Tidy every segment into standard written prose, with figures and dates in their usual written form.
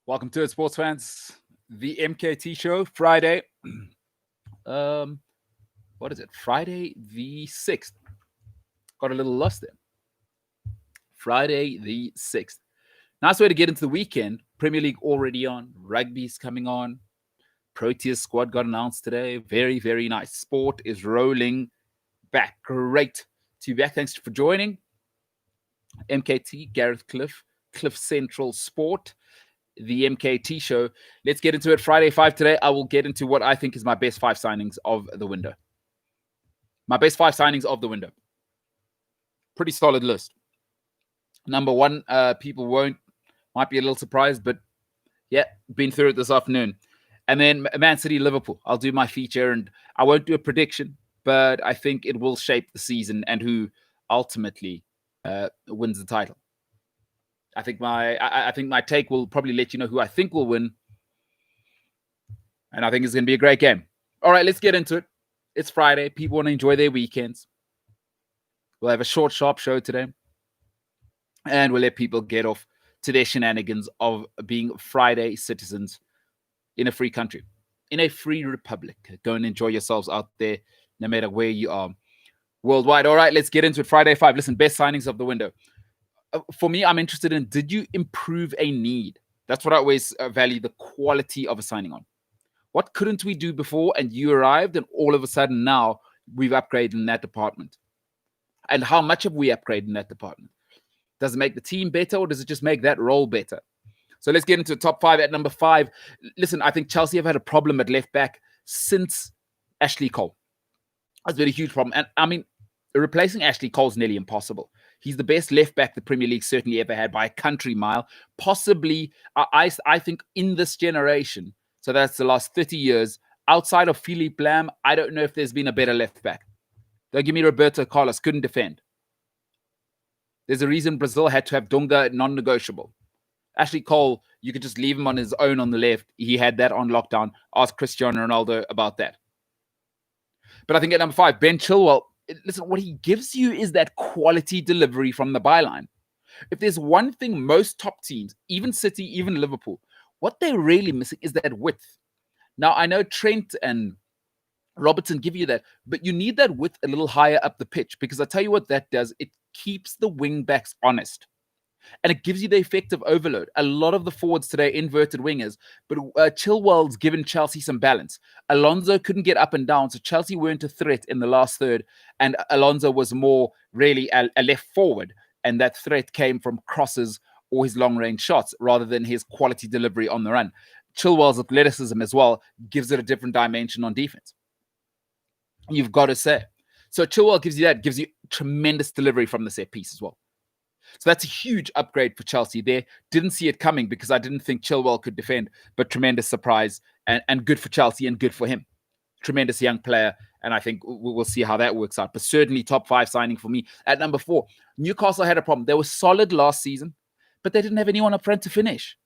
Welcome to it, sports fans. The MKT Show, Friday. um, what is it? Friday the 6th. Got a little lost there. Friday the 6th. Nice way to get into the weekend. Premier League already on. Rugby's coming on. Proteas squad got announced today. Very, very nice. Sport is rolling back. Great to be back. Thanks for joining. MKT, Gareth Cliff, Cliff Central Sport, the MKT Show. Let's get into it. Friday 5 today. I will get into what I think is my best 5 signings of the window. My best 5 signings of the window. Pretty solid list. Number 1, people might be a little surprised, but yeah, been through it this afternoon. And then Man City, Liverpool. I'll do my feature, and I won't do a prediction, but I think it will shape the season and who ultimately wins the title. I think my take will probably let you know who I think will win, and I think it's going to be a great game. All right, let's get into it. It's Friday. People want to enjoy their weekends. We'll have a short, sharp show today, and we'll let people get off to their shenanigans of being Friday citizens in a free country, in a free republic. Go and enjoy yourselves out there, no matter where you are worldwide. All right, let's get into it. Friday 5. Listen, best signings of the window. For me, I'm interested in, did you improve a need? That's what I always value the quality of a signing on. What couldn't we do before and you arrived and all of a sudden now we've upgraded in that department? And how much have we upgraded in that department? Does it make the team better or does it just make that role better? So let's get into the top 5. At number 5, listen, I think Chelsea have had a problem at left back since Ashley Cole. That's been a huge problem. And I mean, replacing Ashley Cole is nearly impossible. He's the best left back the Premier League certainly ever had by a country mile. Possibly, I think, in this generation, so that's the last 30 years, outside of Philippe Lam, I don't know if there's been a better left back. Don't give me Roberto Carlos, couldn't defend. There's a reason Brazil had to have Dunga non-negotiable. Ashley Cole, you could just leave him on his own on the left. He had that on lockdown. Ask Cristiano Ronaldo about that. But I think at number 5, Ben Chilwell, listen, what he gives you is that quality delivery from the byline. If there's one thing most top teams, even City, even Liverpool, what they're really missing is that width. Now, I know Trent and Robertson give you that, but you need that width a little higher up the pitch, because I tell you what that does. It keeps the wing backs honest. And it gives you the effect of overload. A lot of the forwards today, inverted wingers, but Chilwell's given Chelsea some balance. Alonso couldn't get up and down, so Chelsea weren't a threat in the last third, and Alonso was more really a left forward, and that threat came from crosses or his long-range shots rather than his quality delivery on the run. Chilwell's athleticism as well gives it a different dimension on defense. You've got to say. So Chilwell gives you tremendous delivery from the set piece as well. So that's a huge upgrade for Chelsea there. Didn't see it coming because I didn't think Chilwell could defend, but tremendous surprise and good for Chelsea and good for him. Tremendous young player, and I think we'll see how that works out. But certainly top 5 signing for me. At number 4, Newcastle had a problem. They were solid last season, but they didn't have anyone up front to finish.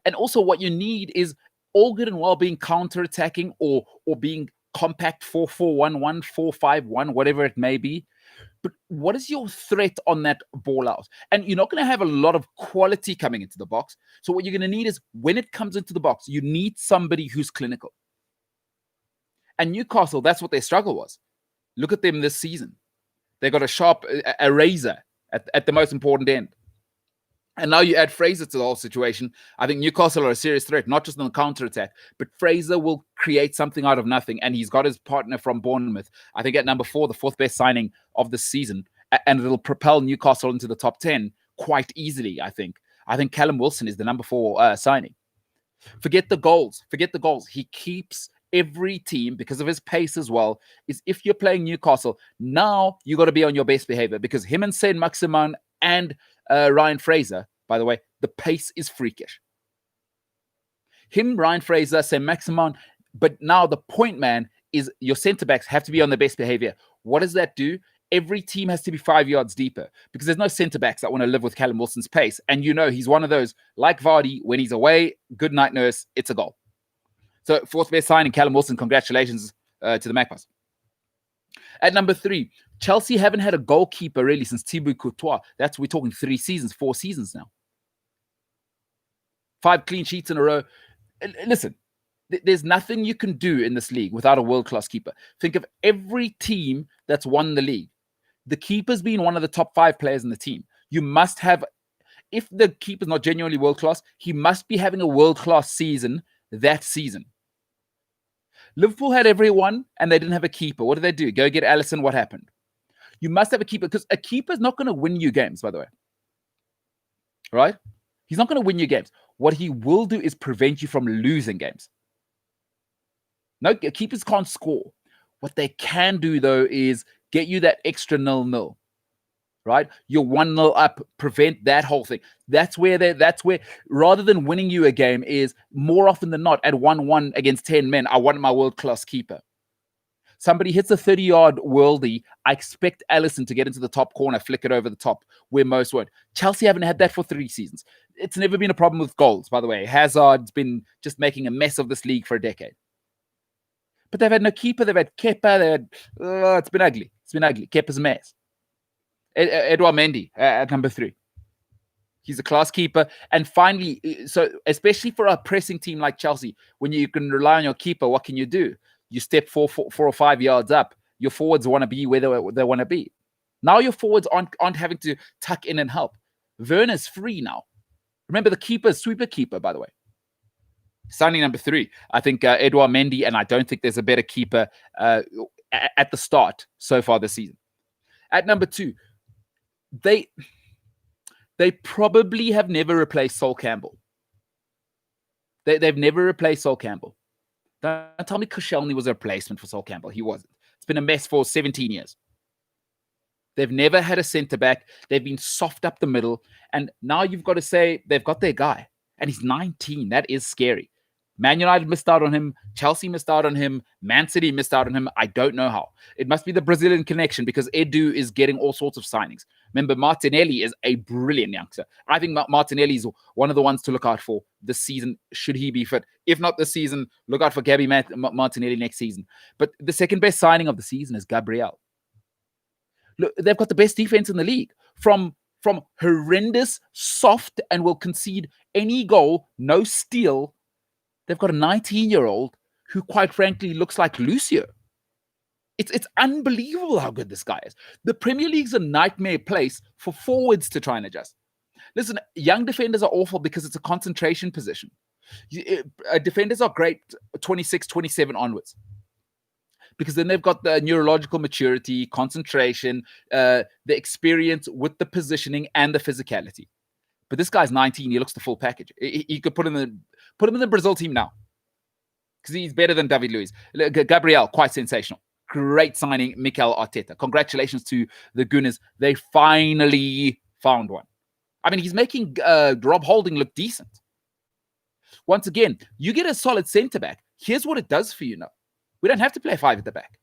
And also what you need is all good and well being counter-attacking or being compact 4-4-1-1, 4-5-1, whatever it may be. But what is your threat on that ball out? And you're not going to have a lot of quality coming into the box. So what you're going to need is, when it comes into the box, you need somebody who's clinical. And Newcastle, that's what their struggle was. Look at them this season. They got a razor at the most important end. And now you add Fraser to the whole situation. I think Newcastle are a serious threat, not just on the counter-attack, but Fraser will create something out of nothing. And he's got his partner from Bournemouth. I think at number 4, the 4th best signing of the season. And it'll propel Newcastle into the top 10 quite easily, I think. I think Callum Wilson is the number 4 signing. Forget the goals. He keeps every team, because of his pace as well, is if you're playing Newcastle, now you got to be on your best behavior, because him and Saint-Maximin and Ryan Fraser, by the way, the pace is freakish. Him, Ryan Fraser, Saint-Maximin, but now the point man is your centre-backs have to be on their best behavior. What does that do? Every team has to be 5 yards deeper, because there's no centre-backs that want to live with Callum Wilson's pace. And you know he's one of those, like Vardy, when he's away, good night nurse, it's a goal. So 4th best signing, Callum Wilson, congratulations to the Magpies. At number 3, Chelsea haven't had a goalkeeper really since Thibaut Courtois. We're talking 3 seasons, 4 seasons now. 5 clean sheets in a row. Listen, there's nothing you can do in this league without a world-class keeper. Think of every team that's won the league. The keeper's been one of the top 5 players in the team. You must have, if the keeper's not genuinely world-class, he must be having a world-class season that season. Liverpool had everyone and they didn't have a keeper. What did they do? Go get Alisson. What happened? You must have a keeper, because a keeper's not going to win you games, by the way. Right? He's not going to win you games. What he will do is prevent you from losing games. No, keepers can't score. What they can do, though, is get you that extra 0-0. Right? You're 1-0 up, prevent that whole thing. That's where rather than winning you a game, is more often than not at 1-1 against 10 men, I want my world-class keeper. Somebody hits a 30-yard worldie, I expect Alisson to get into the top corner, flick it over the top, where most won't. Chelsea haven't had that for 3 seasons. It's never been a problem with goals, by the way. Hazard's been just making a mess of this league for a decade. But they've had no keeper. They've had Kepa. It's been ugly. Kepa's a mess. Edouard Mendy at number 3. He's a class keeper. And finally, so especially for a pressing team like Chelsea, when you can rely on your keeper, what can you do? You step 4 or 5 yards up. Your forwards want to be where they want to be. Now your forwards aren't having to tuck in and help. Werner's free now. Remember, the keeper is sweeper keeper, by the way. Signing number 3, I think Edouard Mendy, and I don't think there's a better keeper at the start so far this season. At number 2, they probably have never replaced Sol Campbell. They've never replaced Sol Campbell. Don't tell me Koscielny was a replacement for Sol Campbell. He wasn't. It's been a mess for 17 years. They've never had a centre-back. They've been soft up the middle. And now you've got to say they've got their guy. And he's 19. That is scary. Man United missed out on him. Chelsea missed out on him. Man City missed out on him. I don't know how. It must be the Brazilian connection, because Edu is getting all sorts of signings. Remember, Martinelli is a brilliant youngster. I think Martinelli is one of the ones to look out for this season, should he be fit. If not this season, look out for Gabby Martinelli next season. But the second best signing of the season is Gabriel. Look, they've got the best defense in the league. From horrendous, soft, and will concede any goal, no steal. They've got a 19-year-old who, quite frankly, looks like Lucio. It's unbelievable how good this guy is. The Premier League's a nightmare place for forwards to try and adjust. Listen, young defenders are awful because it's a concentration position. Defenders are great 26, 27 onwards, because then they've got the neurological maturity, concentration, the experience with the positioning and the physicality. But this guy's 19. He looks the full package. He could put him in the Brazil team now, because he's better than David Luiz. Gabriel, quite sensational. Great signing, Mikel Arteta. Congratulations to the Gunners. They finally found one. I mean, he's making Rob Holding look decent. Once again, you get a solid centre-back. Here's what it does for you now. We don't have to play 5 at the back.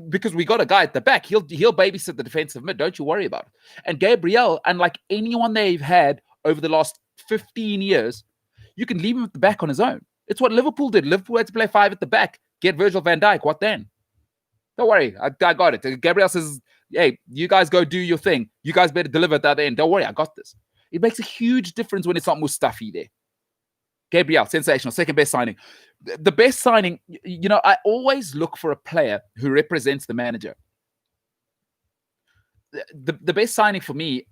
Because we got a guy at the back. He'll babysit the defensive mid. Don't you worry about it. And Gabriel, unlike anyone they've had over the last 15 years, you can leave him at the back on his own. It's what Liverpool did. Liverpool had to play 5 at the back. Get Virgil van Dijk. What then? Don't worry. I got it. Gabriel says, hey, you guys go do your thing. You guys better deliver at the other end. Don't worry. I got this. It makes a huge difference when it's not Mustafi there. Gabriel, sensational. Second best signing. The best signing, I always look for a player who represents the manager. The best signing for me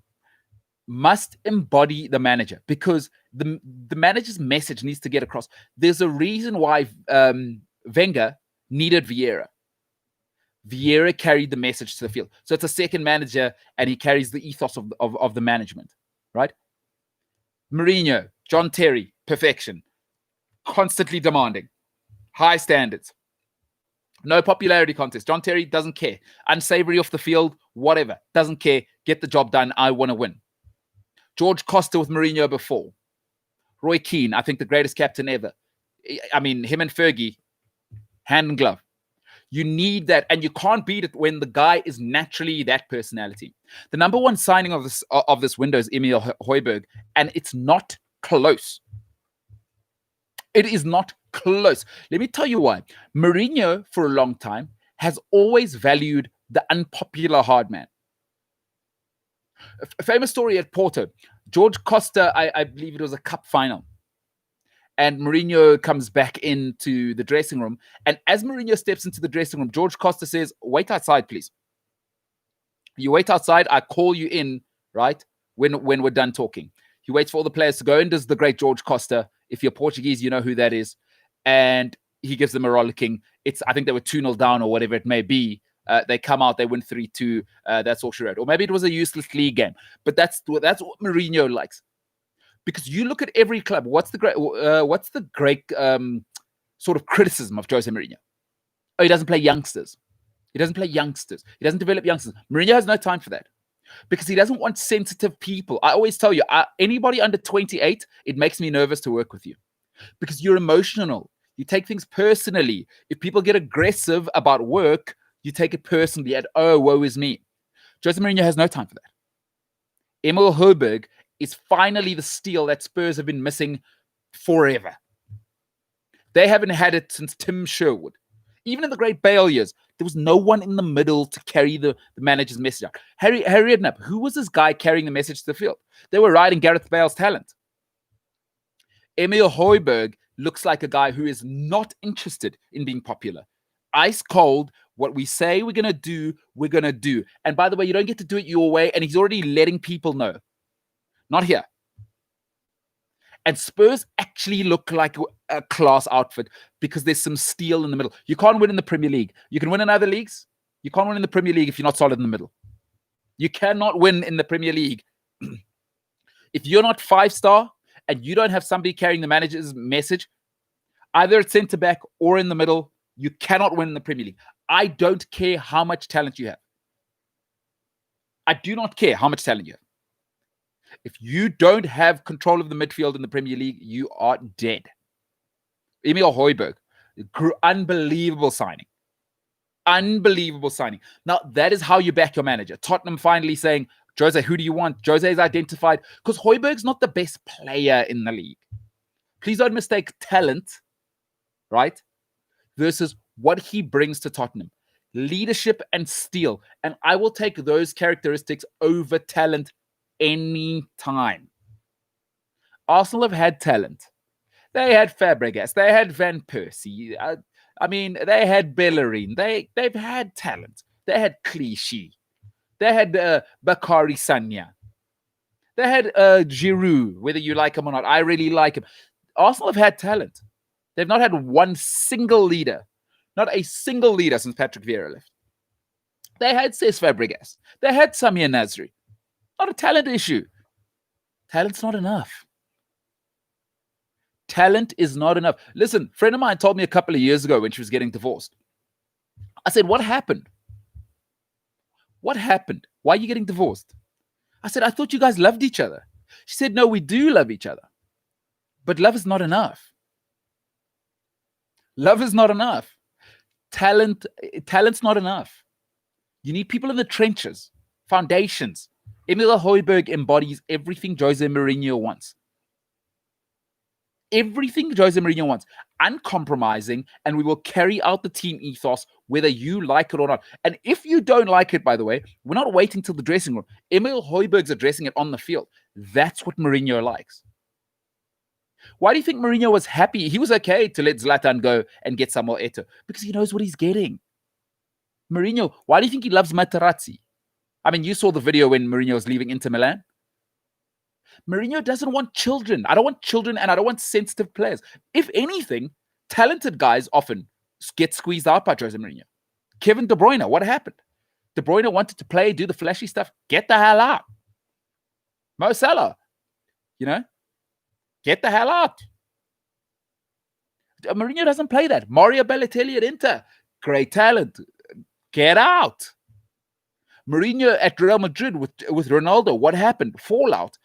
must embody the manager, because the manager's message needs to get across. There's a reason why Wenger needed Vieira. Vieira carried the message to the field. So it's a second manager, and he carries the ethos of the management, right? Mourinho, John Terry, perfection. Constantly demanding. High standards. No popularity contest. John Terry doesn't care. Unsavory off the field, whatever. Doesn't care. Get the job done. I want to win. George Costa with Mourinho before. Roy Keane, I think the greatest captain ever. I mean, him and Fergie, hand and glove. You need that, and you can't beat it when the guy is naturally that personality. The number one signing of this window is Emil Højbjerg, and it's not close. It is not close. Let me tell you why. Mourinho, for a long time, has always valued the unpopular hard man. A famous story at Porto. George Costa, I believe it was a cup final. And Mourinho comes back into the dressing room. And as Mourinho steps into the dressing room, George Costa says, wait outside, please. You wait outside. I call you in, right, when we're done talking. He waits for all the players to go in, does the great George Costa. If you're Portuguese, you know who that is. And he gives them a rollicking. I think they were 2-0 down or whatever it may be. They come out, they win 3-2. That's all she wrote. Or maybe it was a useless league game. But that's what Mourinho likes. Because you look at every club, what's the great sort of criticism of Jose Mourinho? Oh, he doesn't play youngsters. He doesn't develop youngsters. Mourinho has no time for that because he doesn't want sensitive people. I always tell you, anybody under 28, it makes me nervous to work with you because you're emotional. You take things personally. If people get aggressive about work, you take it personally and, oh, woe is me. Jose Mourinho has no time for that. Emil Højbjerg is finally the steal that Spurs have been missing forever. They haven't had it since Tim Sherwood. Even in the great Bale years, there was no one in the middle to carry the manager's message out. Harry Redknapp, who was this guy carrying the message to the field? They were riding Gareth Bale's talent. Emil Højbjerg looks like a guy who is not interested in being popular. Ice cold, what we say we're going to do, we're going to do. And by the way, you don't get to do it your way, and he's already letting people know. Not here. And Spurs actually look like a class outfit because there's some steel in the middle. You can't win in the Premier League. You can win in other leagues. You can't win in the Premier League if you're not solid in the middle. You cannot win in the Premier League. If you're not 5-star and you don't have somebody carrying the manager's message, either at centre-back or in the middle, you cannot win in the Premier League. I don't care how much talent you have. I do not care how much talent you have. If you don't have control of the midfield in the Premier League, you are dead. Emil Højbjerg, unbelievable signing. Unbelievable signing. Now, that is how you back your manager. Tottenham finally saying, Jose, who do you want? Jose is identified because Højbjerg's not the best player in the league. Please don't mistake talent, right, versus what he brings to Tottenham. Leadership and steel. And I will take those characteristics over talent any time. Arsenal have had talent. They had Fabregas. They had Van Persie. They had Bellerin. They've had talent. They had Clichy. They had Bakary Sagna. They had Giroud, whether you like him or not. I really like him. Arsenal have had talent. They've not had one single leader. Not a single leader since Patrick Vieira left. They had Cesc Fabregas. They had Samir Nasri. Not a talent issue. Talent's not enough. Talent is not enough. Listen, a friend of mine told me a couple of years ago when she was getting divorced. I said, what happened? What happened? Why are you getting divorced? I said, I thought you guys loved each other. She said, no, we do love each other. But love is not enough. Love is not enough. Talent's not enough. You need people in the trenches, foundations. Emil Højbjerg embodies everything Jose Mourinho wants. Everything Jose Mourinho wants. Uncompromising, and we will carry out the team ethos whether you like it or not. And if you don't like it, by the way, we're not waiting till the dressing room. Emil Højbjerg's addressing it on the field. That's what Mourinho likes. Why do you think Mourinho was happy? He was okay to let Zlatan go and get Samuel Eto'o because he knows what he's getting. Mourinho, why do you think he loves Materazzi? I mean, you saw the video when Mourinho was leaving Inter Milan. Mourinho doesn't want children. I don't want children and I don't want sensitive players. If anything, talented guys often get squeezed out by Jose Mourinho. Kevin De Bruyne, what happened? De Bruyne wanted to play, do the flashy stuff. Get the hell out. Mo Salah, get the hell out. Mourinho doesn't play that. Mario Balotelli at Inter, great talent. Get out. Mourinho at Real Madrid with Ronaldo, what happened? Fallout.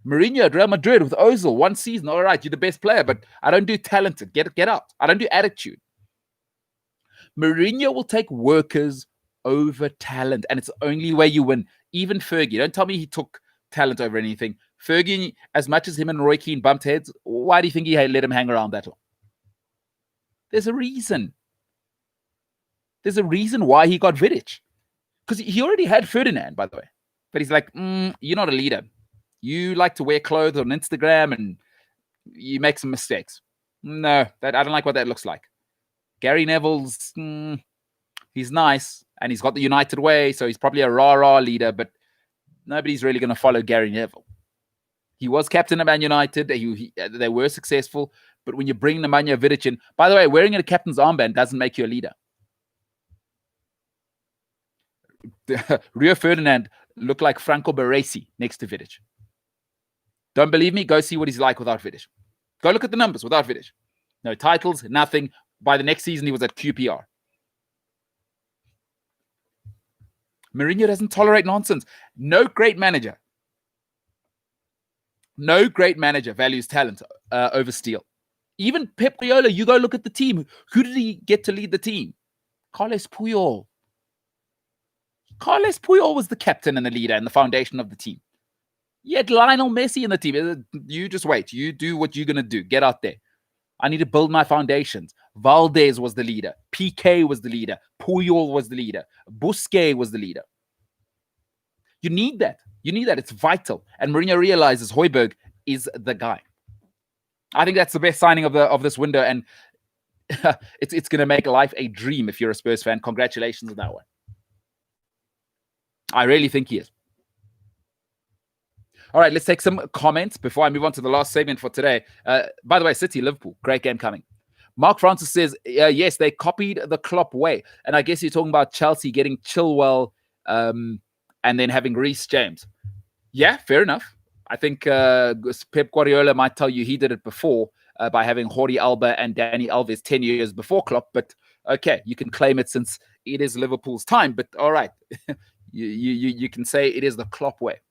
Mourinho at Real Madrid with Ozil, one season. All right, you're the best player, but I don't do talented. Get out. I don't do attitude. Mourinho will take workers over talent, and it's the only way you win. Even Fergie. Don't tell me he took talent over anything. Fergie, as much as him and Roy Keane bumped heads, why do you think he let him hang around that long? There's a reason. There's a reason why he got Vidic. Because he already had Ferdinand, by the way. But he's like, you're not a leader. You like to wear clothes on Instagram and you make some mistakes. No, I don't like what that looks like. Gary Neville's, he's nice and he's got the United way, so he's probably a rah-rah leader, but nobody's really going to follow Gary Neville. He was captain of Man United. They were successful, but when you bring Nemanja Vidic in, by the way, wearing a captain's armband doesn't make you a leader. Rio Ferdinand looked like Franco Baresi next to Vidic. Don't believe me? Go see what he's like without Vidic. Go look at the numbers without Vidic. No titles, nothing. By the next season, he was at QPR. Mourinho doesn't tolerate nonsense. No great manager values talent over steel. Even Pep Guardiola, you go look at the team. Who did he get to lead the team? Carles Puyol. Carles Puyol was the captain and the leader and the foundation of the team. You had Lionel Messi in the team. You just wait. You do what you're going to do. Get out there. I need to build my foundations. Valdez was the leader. PK was the leader. Puyol was the leader. Busquets was the leader. You need that. It's vital. And Mourinho realizes Højbjerg is the guy. I think that's the best signing of this window, and it's going to make life a dream if you're a Spurs fan. Congratulations on that one. I really think he is. All right, let's take some comments before I move on to the last segment for today. By the way, City, Liverpool, great game coming. Mark Francis says, yes, they copied the Klopp way. And I guess you're talking about Chelsea getting Chilwell and then having Reece James. Yeah, fair enough. I think Pep Guardiola might tell you he did it before by having Jordi Alba and Dani Alves 10 years before Klopp. But okay, you can claim it since it is Liverpool's time. But all right, you can say it is the Klopp way.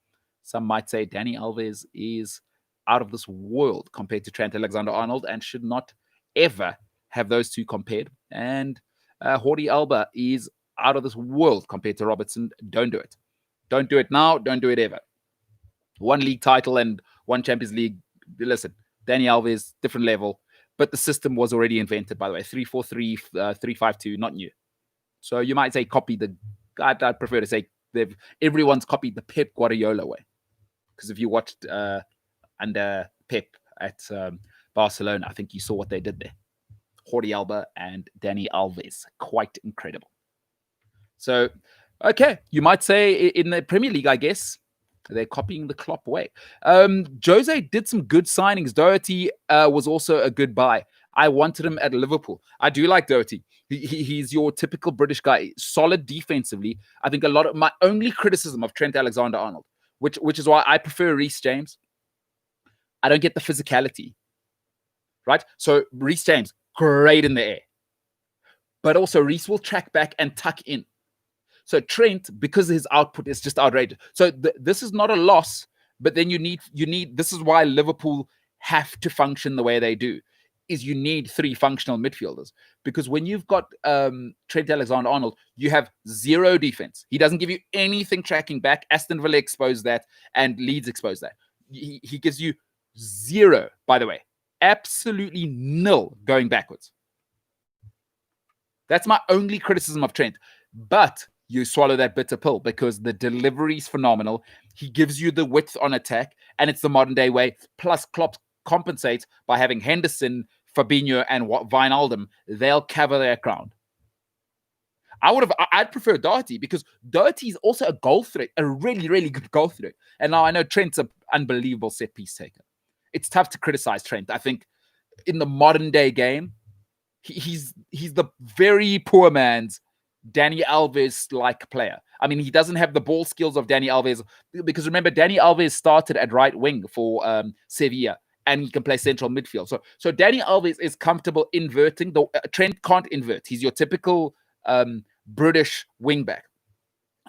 Some might say Dani Alves is out of this world compared to Trent Alexander-Arnold and should not ever have those two compared. And Jordi Alba is out of this world compared to Robertson. Don't do it. Don't do it now. Don't do it ever. One league title and one Champions League. Listen, Dani Alves, different level. But the system was already invented, by the way. 3-4-3, 3-5-2, not new. So you might say copy the... I'd prefer to say everyone's copied the Pep Guardiola way. Because if you watched under Pep at Barcelona, I think you saw what they did there. Jordi Alba and Dani Alves. Quite incredible. So, okay. You might say in the Premier League, I guess, they're copying the Klopp way. Jose did some good signings. Doherty was also a good buy. I wanted him at Liverpool. I do like Doherty. He's your typical British guy. Solid defensively. I think a lot of my only criticism of Trent Alexander-Arnold, which is why I prefer Reece James. I don't get the physicality, right? So Reece James, great in the air. But also Reece will track back and tuck in. So Trent, because his output is just outrageous. So this is not a loss, but then you need, this is why Liverpool have to function the way they do, is you need three functional midfielders. Because when you've got Trent Alexander-Arnold, you have zero defense. He doesn't give you anything tracking back. Aston Villa exposed that and Leeds exposed that. He gives you zero, by the way. Absolutely nil going backwards. That's my only criticism of Trent. But you swallow that bitter pill because the delivery is phenomenal. He gives you the width on attack, and it's the modern day way. Plus, Klopp compensates by having Henderson, Fabinho, and Wijnaldum. They'll cover their ground. I'd prefer Doherty because Doherty is also a goal threat, a really, really good goal threat. And now I know Trent's an unbelievable set piece taker. It's tough to criticize Trent. I think in the modern day game, he's the very poor man's Dani Alves-like player. I mean, he doesn't have the ball skills of Dani Alves because remember, Dani Alves started at right wing for Sevilla, and he can play central midfield. So Dani Alves is comfortable inverting. Trent can't invert. He's your typical British wingback.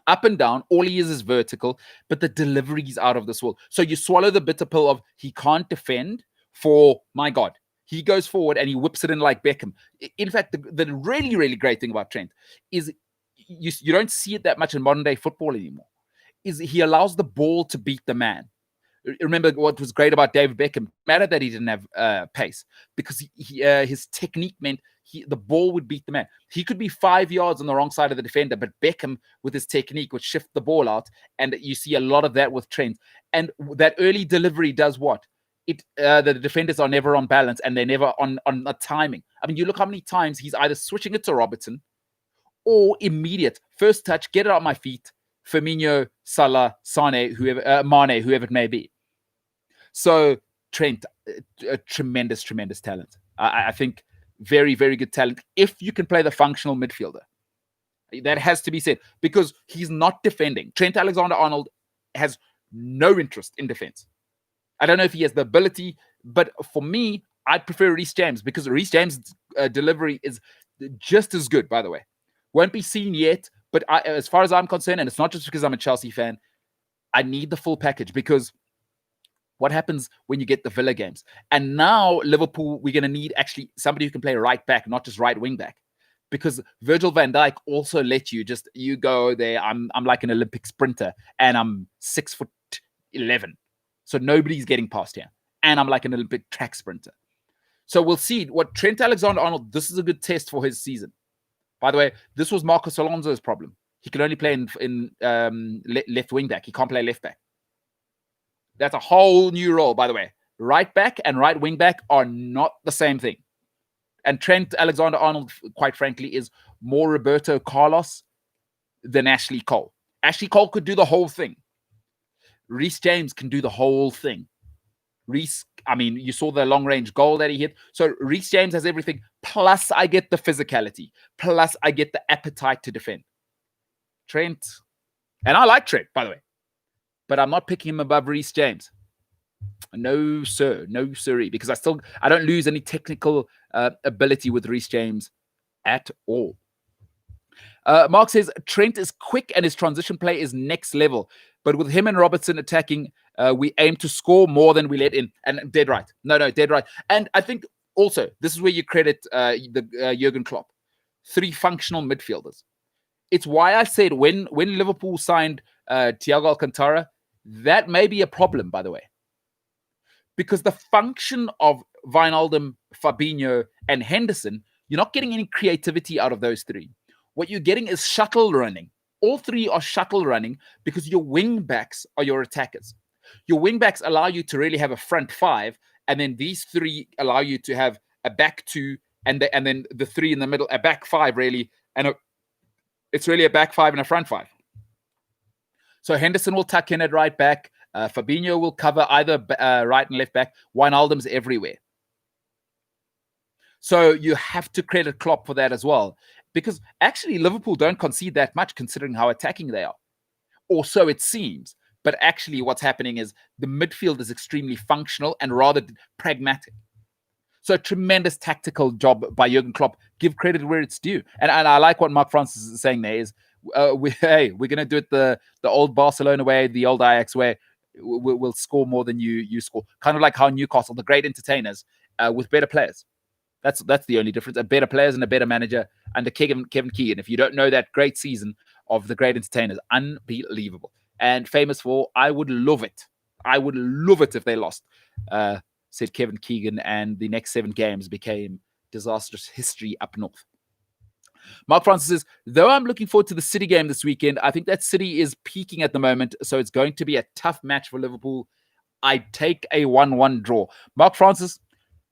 Up and down, all he is vertical, but the delivery is out of this world. So you swallow the bitter pill of he can't defend for, my God, he goes forward and he whips it in like Beckham. In fact, the really, really great thing about Trent is you don't see it that much in modern day football anymore, is he allows the ball to beat the man. Remember what was great about David Beckham? It mattered that he didn't have pace, because his technique meant the ball would beat the man. He could be 5 yards on the wrong side of the defender, but Beckham with his technique would shift the ball out, and you see a lot of that with Trent. And that early delivery does what? The defenders are never on balance, and they're never on a timing. I mean, you look how many times he's either switching it to Robertson or immediate first touch, get it out my feet, Firmino, Salah, Sane, Mane, whoever it may be. So Trent, a tremendous talent. I think very, very good talent. If you can play the functional midfielder, that has to be said, because he's not defending. Trent Alexander-Arnold has no interest in defense. I don't know if he has the ability, but for me, I prefer Reece James, because Reece James' delivery is just as good, by the way. Won't be seen yet, but as far as I'm concerned, and it's not just because I'm a Chelsea fan, I need the full package, because what happens when you get the Villa games? And now Liverpool, we're going to need actually somebody who can play right back, not just right wing back, because Virgil van Dijk also let you go there. I'm like an Olympic sprinter, and I'm 6'11", so nobody's getting past here, and I'm like an Olympic track sprinter. So we'll see what Trent Alexander-Arnold. This is a good test for his season. By the way, this was Marcos Alonso's problem. He can only play in left wing back. He can't play left back. That's a whole new role, by the way. Right back and right wing back are not the same thing. And Trent Alexander-Arnold, quite frankly, is more Roberto Carlos than Ashley Cole. Ashley Cole could do the whole thing. Reece James can do the whole thing. Reece, I mean, you saw the long-range goal that he hit. So Reece James has everything. Plus, I get the physicality. Plus, I get the appetite to defend. Trent, and I like Trent, by the way, but I'm not picking him above Reece James. No, sir. No, sirree. Because I don't lose any technical ability with Reece James at all. Mark says, Trent is quick and his transition play is next level. But with him and Robertson attacking, we aim to score more than we let in. And dead right. No, dead right. And I think also, this is where you credit Jurgen Klopp. 3 functional midfielders. It's why I said when Liverpool signed Thiago Alcantara, that may be a problem, by the way. Because the function of Wijnaldum, Fabinho, and Henderson, you're not getting any creativity out of those 3. What you're getting is shuttle running. All 3 are shuttle running because your wing backs are your attackers. Your wing backs allow you to really have a front 5, and then these 3 allow you to have a back 2, and then the 3 in the middle, a back 5 really, and it's really a back 5 and a front 5. So Henderson will tuck in at right back. Fabinho will cover either right and left back. Wijnaldum's everywhere. So you have to credit Klopp for that as well. Because actually Liverpool don't concede that much considering how attacking they are. Or so it seems. But actually what's happening is the midfield is extremely functional and rather pragmatic. So a tremendous tactical job by Jurgen Klopp. Give credit where it's due. And I like what Mark Francis is saying there is, we're going to do it the old Barcelona way, the old Ajax way. We'll score more than you score. Kind of like how Newcastle, the great entertainers, with better players. That's the only difference. A better players and a better manager under Kevin Keegan. If you don't know that great season of the great entertainers, unbelievable. And famous for, I would love it. I would love it if they lost, said Kevin Keegan, and the next 7 games became disastrous history up north. Mark Francis says, though I'm looking forward to the City game this weekend, I think that City is peaking at the moment, so it's going to be a tough match for Liverpool. I'd take a 1-1 draw. Mark Francis,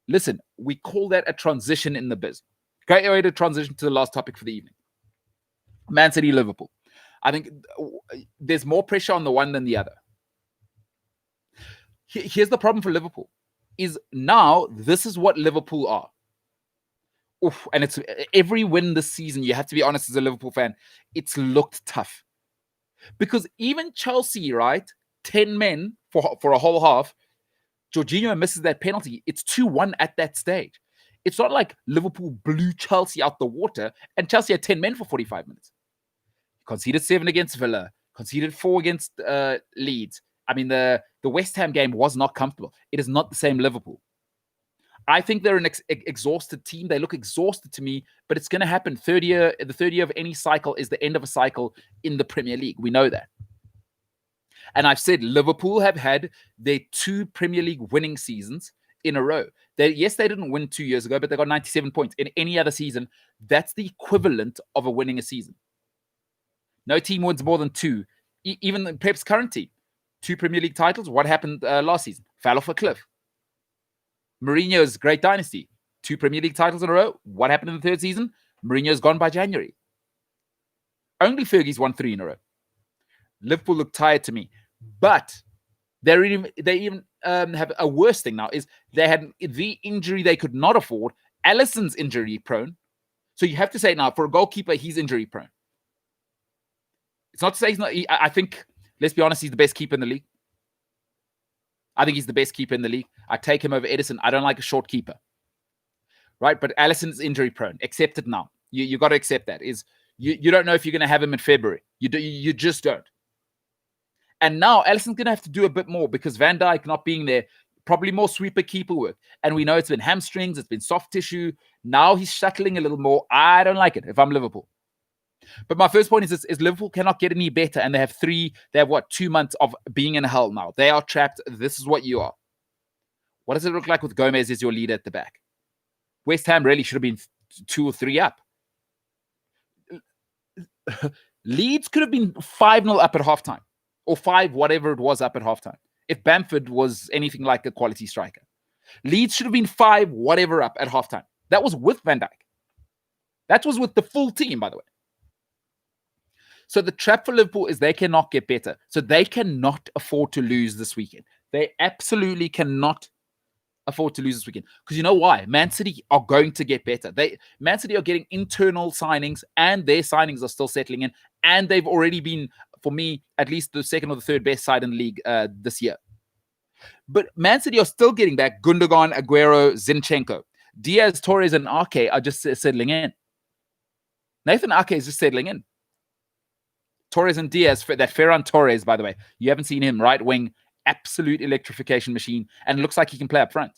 listen, we call that a transition in the biz. Great way to transition to the last topic for the evening. Man City, Liverpool. I think there's more pressure on the one than the other. Here's the problem for Liverpool, is now this is what Liverpool are. Oof, and it's every win this season, you have to be honest as a Liverpool fan, it's looked tough. Because even Chelsea, right, 10 men for a whole half, Jorginho misses that penalty. It's 2-1 at that stage. It's not like Liverpool blew Chelsea out the water and Chelsea had 10 men for 45 minutes. Conceded 7 against Villa, conceded 4 against Leeds. I mean, the West Ham game was not comfortable. It is not the same Liverpool. I think they're an exhausted team. They look exhausted to me, but it's going to happen. The third year of any cycle is the end of a cycle in the Premier League. We know that. And I've said Liverpool have had their 2 Premier League winning seasons in a row. Yes, they didn't win 2 years ago, but they got 97 points. In any other season, that's the equivalent of a winning a season. No team wins more than 2. Even Pep's current team, 2 Premier League titles. What happened last season? Fell off a cliff. Mourinho's great dynasty, 2 Premier League titles in a row. What happened in the 3rd season? Mourinho's gone by January. Only Fergie's won 3 in a row. Liverpool look tired to me, but they even have a worse thing now. Is they had the injury they could not afford. Alisson's injury prone, so you have to say now for a goalkeeper he's injury prone. It's not to say he's not. I think, let's be honest, he's the best keeper in the league. I think he's the best keeper in the league. I take him over Edison. I don't like a short keeper, right? But Alisson's injury prone. Accept it now. You got to accept that. You don't know if you're going to have him in February. You just don't. And now Alisson's going to have to do a bit more because Van Dijk not being there, probably more sweeper keeper work. And we know it's been hamstrings, it's been soft tissue. Now he's shuttling a little more. I don't like it if I'm Liverpool. But my first point is Liverpool cannot get any better. And they have 2 months of being in hell now. They are trapped. This is what you are. What does it look like with Gomez as your leader at the back? West Ham really should have been 2 or 3 up. Leeds could have been 5-0 up at halftime. Or 5, whatever it was, up at halftime. If Bamford was anything like a quality striker. Leeds should have been 5, whatever up at halftime. That was with Van Dijk. That was with the full team, by the way. So the trap for Liverpool is they cannot get better. So they cannot afford to lose this weekend. They absolutely cannot afford to lose this weekend. Because you know why? Man City are going to get better. Man City are getting internal signings, and their signings are still settling in. And they've already been, for me, at least the 2nd or the 3rd best side in the league this year. But Man City are still getting back Gundogan, Aguero, Zinchenko. Diaz, Torres, and Ake are just settling in. Nathan Ake is just settling in. Torres and Diaz, that Ferran Torres, by the way, you haven't seen him, right wing, absolute electrification machine, and it looks like he can play up front.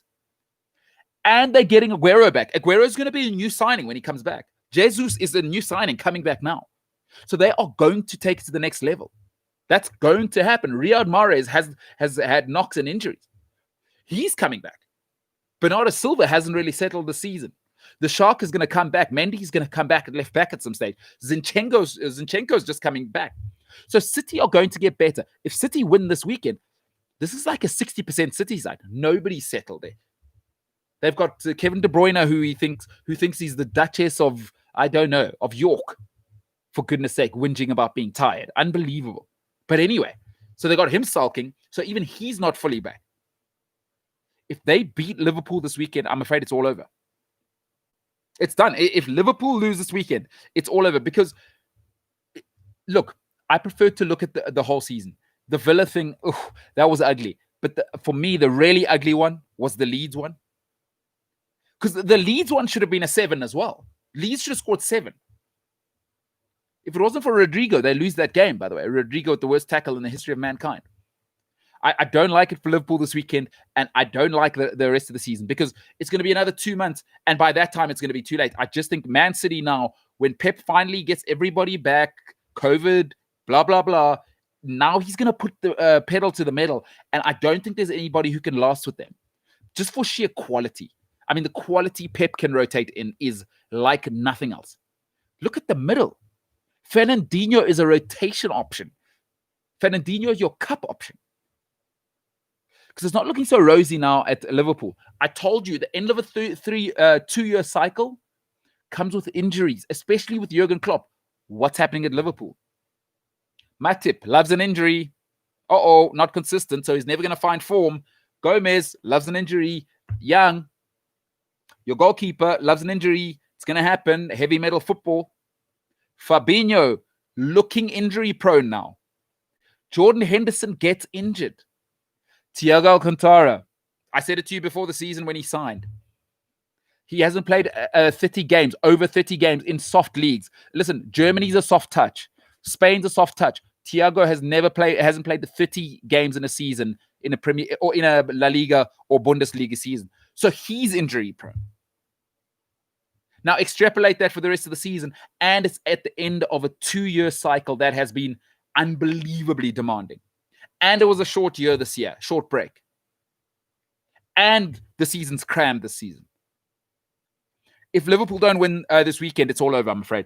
And they're getting Aguero back. Aguero is going to be a new signing when he comes back. Jesus is a new signing coming back now. So they are going to take it to the next level. That's going to happen. Riyad Mahrez has had knocks and injuries. He's coming back. Bernardo Silva hasn't really settled the season. The Shark is going to come back. Mendy's going to come back at left back at some stage. Zinchenko's just coming back. So City are going to get better. If City win this weekend, this is like a 60% City side. Nobody's settled there. They've got Kevin De Bruyne, who thinks he's the Duchess of, I don't know, of York. For goodness sake, whinging about being tired. Unbelievable. But anyway, so they got him sulking. So even he's not fully back. If they beat Liverpool this weekend, I'm afraid it's all over. It's done. If Liverpool lose this weekend, it's all over. Because, look, I prefer to look at the whole season. The Villa thing, that was ugly. But for me, the really ugly one was the Leeds one. Because the Leeds one should have been a 7 as well. Leeds should have scored 7. If it wasn't for Rodrigo, they lose that game, by the way. Rodrigo with the worst tackle in the history of mankind. I don't like it for Liverpool this weekend, and I don't like the rest of the season because it's going to be another 2 months, and by that time, it's going to be too late. I just think Man City now, when Pep finally gets everybody back, COVID, blah, blah, blah, now he's going to put the pedal to the metal, and I don't think there's anybody who can last with them, just for sheer quality. I mean, the quality Pep can rotate in is like nothing else. Look at the middle. Fernandinho is a rotation option. Fernandinho is your cup option. Because it's not looking so rosy now at Liverpool. I told you the end of a 2-year cycle comes with injuries, especially with Jurgen Klopp. What's happening at Liverpool? Matip loves an injury. Not consistent, so he's never going to find form. Gomez loves an injury. Young, your goalkeeper, loves an injury. It's going to happen. Heavy metal football. Fabinho, looking injury prone now. Jordan Henderson gets injured. Thiago Alcantara, I said it to you before the season when he signed. He hasn't played 30 games, over 30 games in soft leagues. Listen, Germany's a soft touch. Spain's a soft touch. Thiago hasn't played the 30 games in a season in a Premier or in a La Liga or Bundesliga season. So he's injury prone. Now extrapolate that for the rest of the season, and it's at the end of a 2-year cycle that has been unbelievably demanding. And it was a short year this year, short break. And the season's crammed this season. If Liverpool don't win this weekend, it's all over, I'm afraid.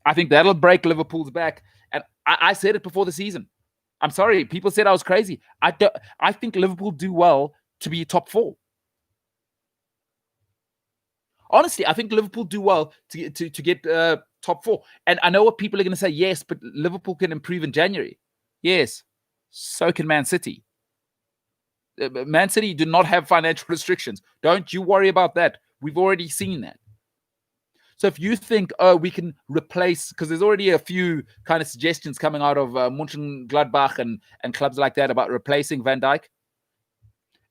I think that'll break Liverpool's back. And I said it before the season. I'm sorry. People said I was crazy. I think Liverpool do well to be top 4. Honestly, I think Liverpool do well to get top 4. And I know what people are going to say. Yes, but Liverpool can improve in January. Yes, so can Man City. Man City do not have financial restrictions. Don't you worry about that. We've already seen that. So if you think, we can replace, because there's already a few kind of suggestions coming out of Mönchengladbach and clubs like that about replacing Van Dijk.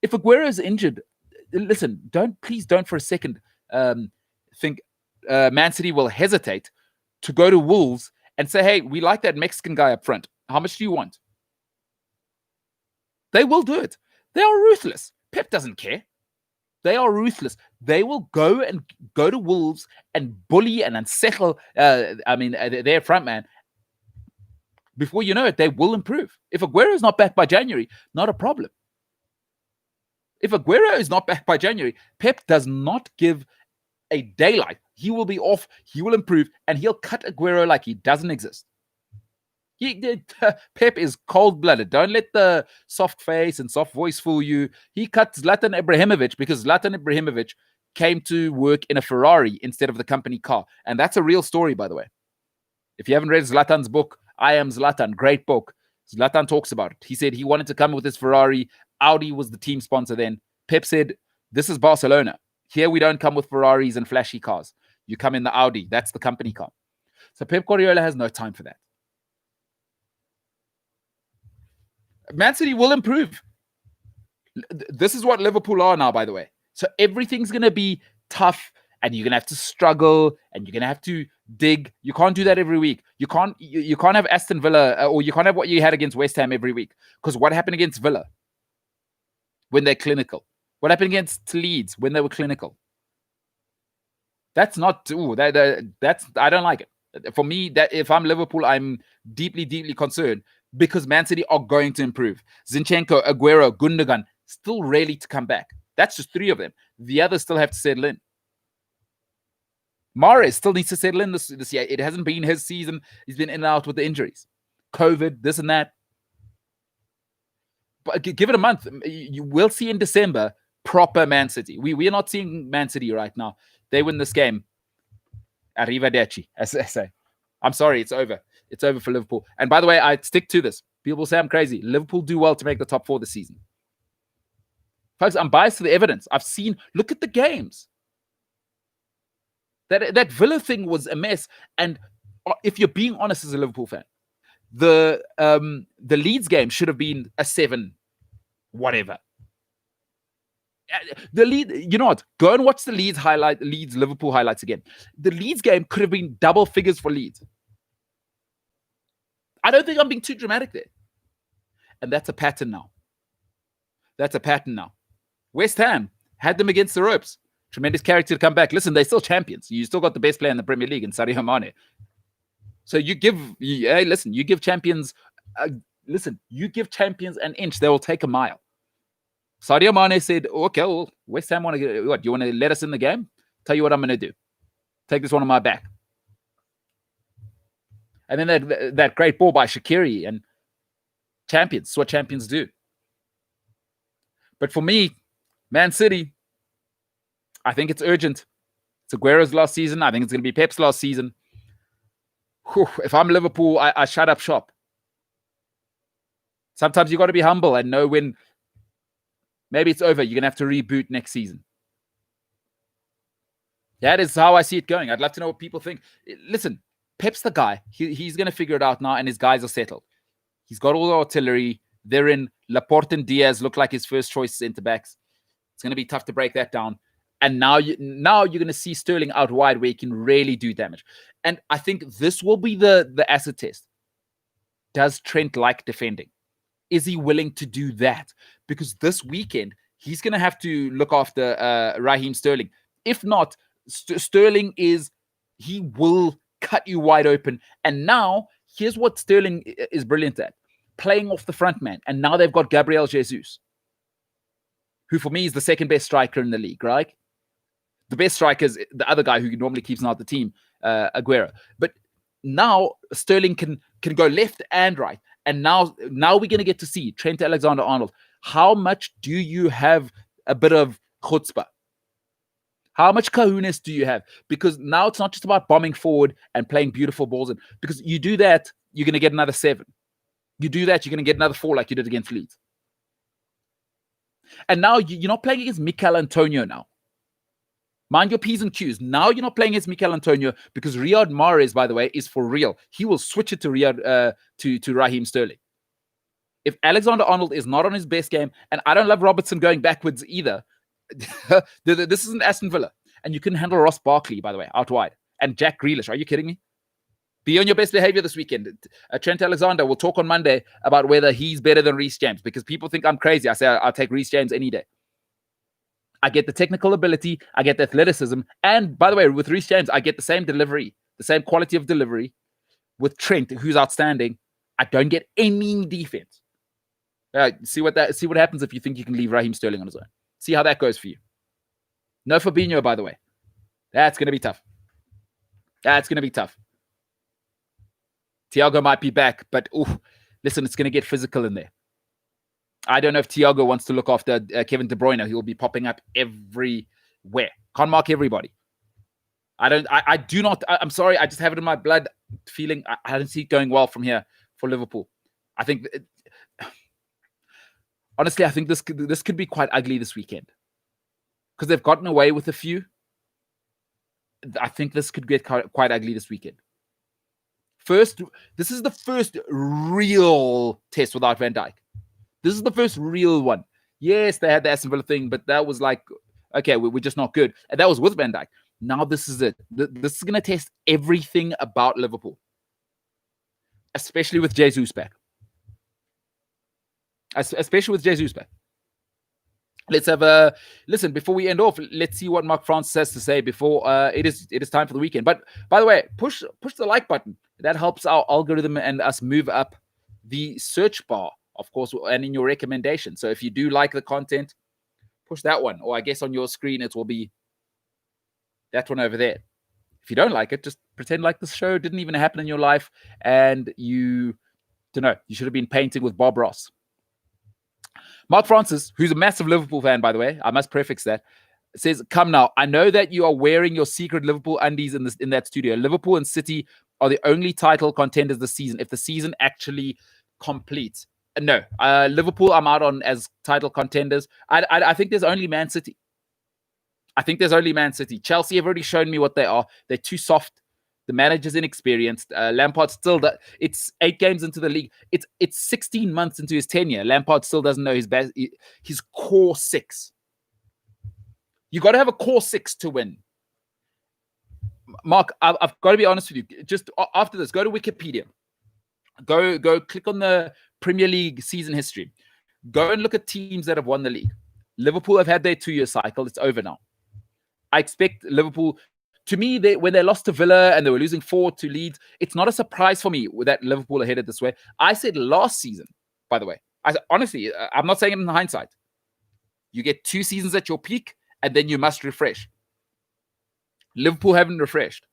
If Aguero is injured, listen, please don't for a second think Man City will hesitate to go to Wolves and say, hey, we like that Mexican guy up front. How much do you want? They will do it. They are ruthless. Pep doesn't care. They are ruthless. They will go to Wolves and bully and unsettle their front man. Before you know it, they will improve. If Aguero is not back by January, not a problem. If Aguero is not back by January, Pep does not give a daylight. He will be off, he will improve, and he'll cut Aguero like he doesn't exist. Pep is cold-blooded. Don't let the soft face and soft voice fool you. He cut Zlatan Ibrahimovic because Zlatan Ibrahimovic came to work in a Ferrari instead of the company car. And that's a real story, by the way. If you haven't read Zlatan's book, I Am Zlatan, great book. Zlatan talks about it. He said he wanted to come with his Ferrari. Audi was the team sponsor then. Pep said, this is Barcelona. Here we don't come with Ferraris and flashy cars. You come in the Audi. That's the company car. So Pep Guardiola has no time for that. Man City will improve. This is what Liverpool are now, by the way. So everything's going to be tough and you're going to have to struggle and you're going to have to dig. You can't do that every week. You can't have Aston Villa or you can't have what you had against West Ham every week. Because what happened against Villa when they're clinical? What happened against Leeds when they were clinical? That's not, that's, I don't like it. For me, that if I'm Liverpool, I'm deeply, deeply concerned because Man City are going to improve. Zinchenko, Aguero, Gundogan, still ready to come back. That's just 3 of them. The others still have to settle in. Mahrez still needs to settle in this year. It hasn't been his season. He's been in and out with the injuries. COVID, this and that. But give it a month. You will see in December proper Man City. We are not seeing Man City right now. They win this game. Arrivederci, as they say. I'm sorry, it's over. It's over for Liverpool. And by the way, I stick to this. People say I'm crazy. Liverpool do well to make the top 4 this season. Folks, I'm biased to the evidence. I've seen, look at the games. That Villa thing was a mess. And if you're being honest as a Liverpool fan, the Leeds game should have been a 7, whatever. The Leeds, you know what? Go and watch the Leeds Liverpool highlights again. The Leeds game could have been double figures for Leeds. I don't think I'm being too dramatic there. And that's a pattern now. West Ham had them against the ropes. Tremendous character to come back. Listen, they're still champions. You still got the best player in the Premier League in Sadio Mane. So you give champions, you give champions an inch, they will take a mile. Sadio Mane said, okay, well, West Ham want to get, what, you want to let us in the game? Tell you what I'm going to do. Take this one on my back. And then that great ball by Shaqiri and champions. It's what champions do. But for me, Man City, I think it's urgent. It's Aguero's last season. I think it's going to be Pep's last season. Whew, if I'm Liverpool, I shut up shop. Sometimes you got to be humble and know when maybe it's over. You're going to have to reboot next season. That is how I see it going. I'd love to know what people think. Listen, Pep's the guy. He's going to figure it out now, and his guys are settled. He's got all the artillery. They're in. Laporte and Diaz look like his first choice centre-backs. It's going to be tough to break that down. And now you're going to see Sterling out wide where he can really do damage. And I think this will be the acid test. Does Trent like defending? Is he willing to do that? Because this weekend, he's going to have to look after Raheem Sterling. If not, Sterling he will cut you wide open. And now, here's what Sterling is brilliant at. playing off the front man. And now they've got Gabriel Jesus, who for me is the second best striker in the league, right? The best striker is the other guy who normally keeps out the team, Aguero. But now Sterling can go left and right. And now we're going to get to see Trent Alexander-Arnold. How much do you have a bit of chutzpah? How much kahunas do you have? Because now it's not just about bombing forward and playing beautiful balls. Because you do that, you're going to get another 7. You do that, you're going to get another 4 like you did against Leeds. And now you're not playing against Mikel Antonio now. Mind your P's and Q's. Now you're not playing against Mikel Antonio because Riyad Mahrez, by the way, is for real. He will switch it to to Raheem Sterling. If Alexander-Arnold is not on his best game, and I don't love Robertson going backwards either, this isn't Aston Villa. And you couldn't handle Ross Barkley, by the way, out wide. And Jack Grealish. Are you kidding me? Be on your best behavior this weekend. Trent Alexander, we'll talk on Monday about whether he's better than Reece James because people think I'm crazy. I say I'll take Reece James any day. I get the technical ability. I get the athleticism. And by the way, with Reece James, I get the same delivery, the same quality of delivery. With Trent, who's outstanding, I don't get any defense. See what happens if you think you can leave Raheem Sterling on his own. See how that goes for you. No Fabinho, by the way. That's going to be tough. Thiago might be back, but listen, it's going to get physical in there. I don't know if Thiago wants to look after Kevin De Bruyne. He'll be popping up everywhere. Can't mark everybody. I do not. I'm sorry. I just have it in my blood feeling I don't see it going well from here for Liverpool. I think... Honestly, I think this could be quite ugly this weekend because they've gotten away with a few. I think this could get quite ugly this weekend. This is the first real test without Van Dijk. This is the first real one. Yes, they had the Aston Villa thing, but that was like, okay, we're just not good. And that was with Van Dijk. Now this is it. This is going to test everything about Liverpool, especially with Jesus back. Let's have a listen before we end off. Let's see what Mark Francis has to say before it is time for the weekend. But by the way, push the like button. That helps our algorithm and us move up the search bar, of course, and in your recommendation. So if you do like the content, push that one. Or I guess on your screen it will be that one over there. If you don't like it, just pretend like this show didn't even happen in your life and you should have been painting with Bob Ross. Mark Francis, who's a massive Liverpool fan, by the way, I must prefix that, says, "Come now, I know that you are wearing your secret Liverpool undies in that studio. Liverpool and City are the only title contenders this season, if the season actually completes." No, Liverpool I'm out on as title contenders. I think there's only Man City. Chelsea have already shown me what they are. They're too soft. The manager's inexperienced. Lampard still... It's 8 games into the league. It's 16 months into his tenure. Lampard still doesn't know his core 6. You got to have a core 6 to win. Mark, I've got to be honest with you. Just after this, go to Wikipedia. Go click on the Premier League season history. Go and look at teams that have won the league. Liverpool have had their 2-year cycle. It's over now. I expect Liverpool... To me, when they lost to Villa and they were losing 4 to Leeds, it's not a surprise for me that Liverpool are headed this way. I said last season, by the way. Honestly, I'm not saying it in hindsight. You get 2 seasons at your peak, and then you must refresh. Liverpool haven't refreshed.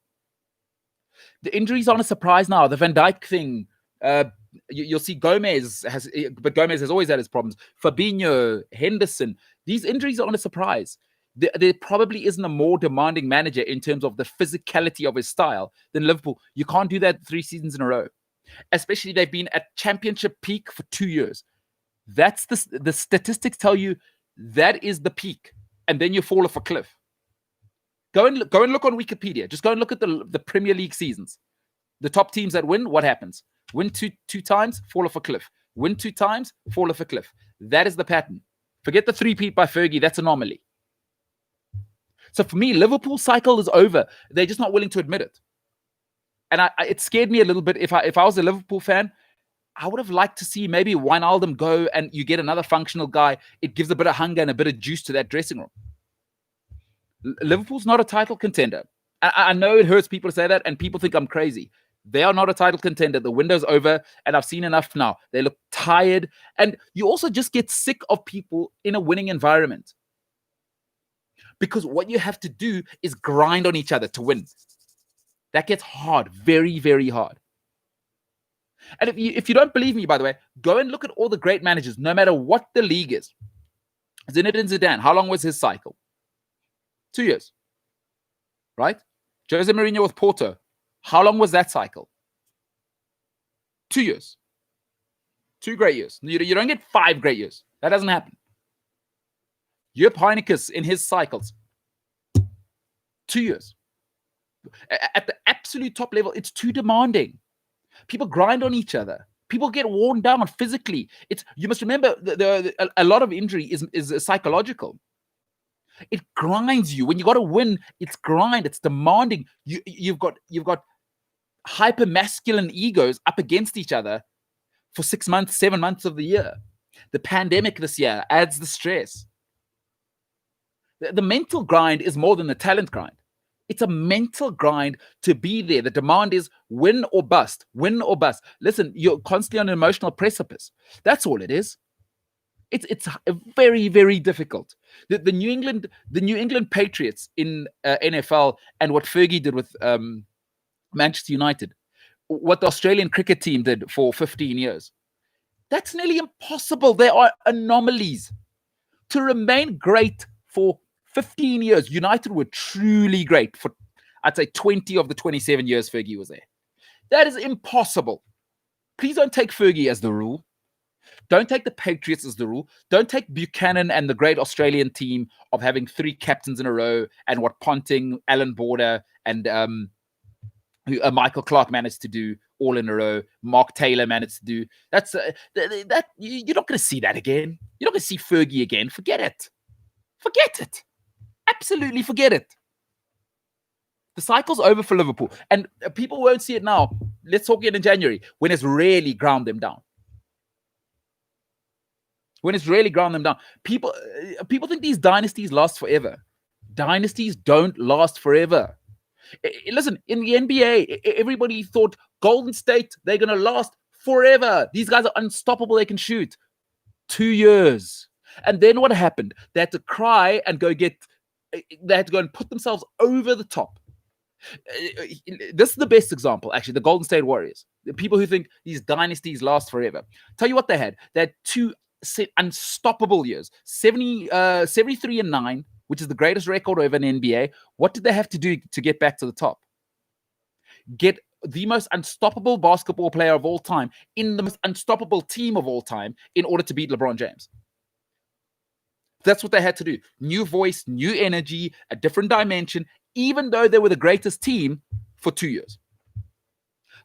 The injuries aren't a surprise now. The Van Dijk thing, you'll see Gomez has always had his problems. Fabinho, Henderson, these injuries aren't a surprise. There probably isn't a more demanding manager in terms of the physicality of his style than Liverpool. You can't do that 3 seasons in a row. Especially they've been at championship peak for 2 years. That's the statistics tell you that is the peak. And then you fall off a cliff. Go and look on Wikipedia. Just go and look at the Premier League seasons. The top teams that win, what happens? Win two times, fall off a cliff. Win 2 times, fall off a cliff. That is the pattern. Forget the 3-peat by Fergie. That's anomaly. So for me, Liverpool's cycle is over. They're just not willing to admit it. And it scared me a little bit. If I was a Liverpool fan, I would have liked to see maybe Wijnaldum go and you get another functional guy. It gives a bit of hunger and a bit of juice to that dressing room. Liverpool's not a title contender. I know it hurts people to say that and people think I'm crazy. They are not a title contender. The window's over, and I've seen enough now. They look tired, and you also just get sick of people in a winning environment. Because what you have to do is grind on each other to win. That gets hard, very, very hard. And if you don't believe me, by the way, go and look at all the great managers, no matter what the league is. Zinedine Zidane, how long was his cycle? 2 years, right? Jose Mourinho with Porto, how long was that cycle? 2 years. 2 great years. You don't get 5 great years. That doesn't happen. Jupp Heynckes in his cycles, 2 years. At the absolute top level, it's too demanding. People grind on each other. People get worn down physically. You must remember a lot of injury is psychological. It grinds you. When you got to win, it's grind. It's demanding. You've got hyper masculine egos up against each other for 6 months, 7 months of the year. The pandemic this year adds the stress. The mental grind is more than the talent grind. It's a mental grind to be there. The demand is win or bust, win or bust. Listen, you're constantly on an emotional precipice. That's all it is. It's very, very difficult. The New England Patriots in NFL and what Fergie did with Manchester United, what the Australian cricket team did for 15 years, that's nearly impossible. They are anomalies. To remain great for 15 years, United were truly great for, I'd say, 20 of the 27 years Fergie was there. That is impossible. Please don't take Fergie as the rule. Don't take the Patriots as the rule. Don't take Buchanan and the great Australian team of having 3 captains in a row and what Ponting, Alan Border, and Michael Clark managed to do all in a row. Mark Taylor managed to do. That's that. You're not going to see that again. You're not going to see Fergie again. Forget it. Forget it. Absolutely forget it. The cycle's over for Liverpool. And people won't see it now. Let's talk again in January when it's really ground them down. When it's really ground them down. People think these dynasties last forever. Dynasties don't last forever. Listen, in the NBA, everybody thought Golden State, they're going to last forever. These guys are unstoppable. They can shoot. 2 years. And then what happened? They had to cry and they had to go and put themselves over the top. This is the best example, actually, the Golden State Warriors. The people who think these dynasties last forever. Tell you what they had. They had 2 unstoppable years. 73-9, which is the greatest record over in the NBA. What did they have to do to get back to the top? Get the most unstoppable basketball player of all time in the most unstoppable team of all time in order to beat LeBron James. That's what they had to do. New voice, new energy, a different dimension, even though they were the greatest team for 2 years.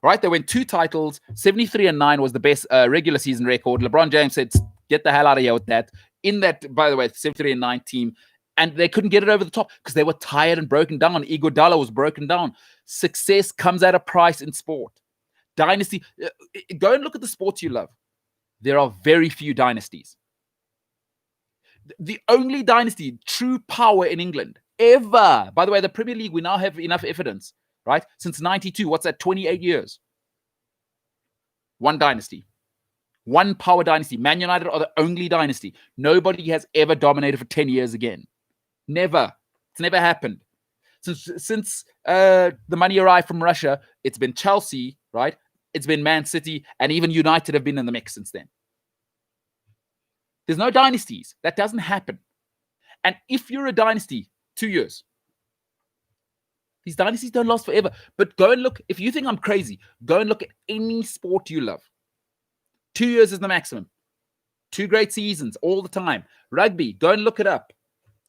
Right? They won 2 titles. 73-9 was the best regular season record. LeBron James said, get the hell out of here with that. In that, by the way, 73-9 team. And they couldn't get it over the top because they were tired and broken down. Iguodala was broken down. Success comes at a price in sport. Dynasty. Go and look at the sports you love. There are very few dynasties. The only dynasty, true power in England, ever. By the way, the Premier League, we now have enough evidence, right? Since 92, what's that, 28 years? One dynasty. One power dynasty. Man United are the only dynasty. Nobody has ever dominated for 10 years again. Never. It's never happened. Since the money arrived from Russia, it's been Chelsea, right? It's been Man City, and even United have been in the mix since then. There's no dynasties. That doesn't happen. And if you're a dynasty, 2 years. These dynasties don't last forever. But go and look. If you think I'm crazy, go and look at any sport you love. 2 years is the maximum. 2 great seasons all the time. Rugby, go and look it up.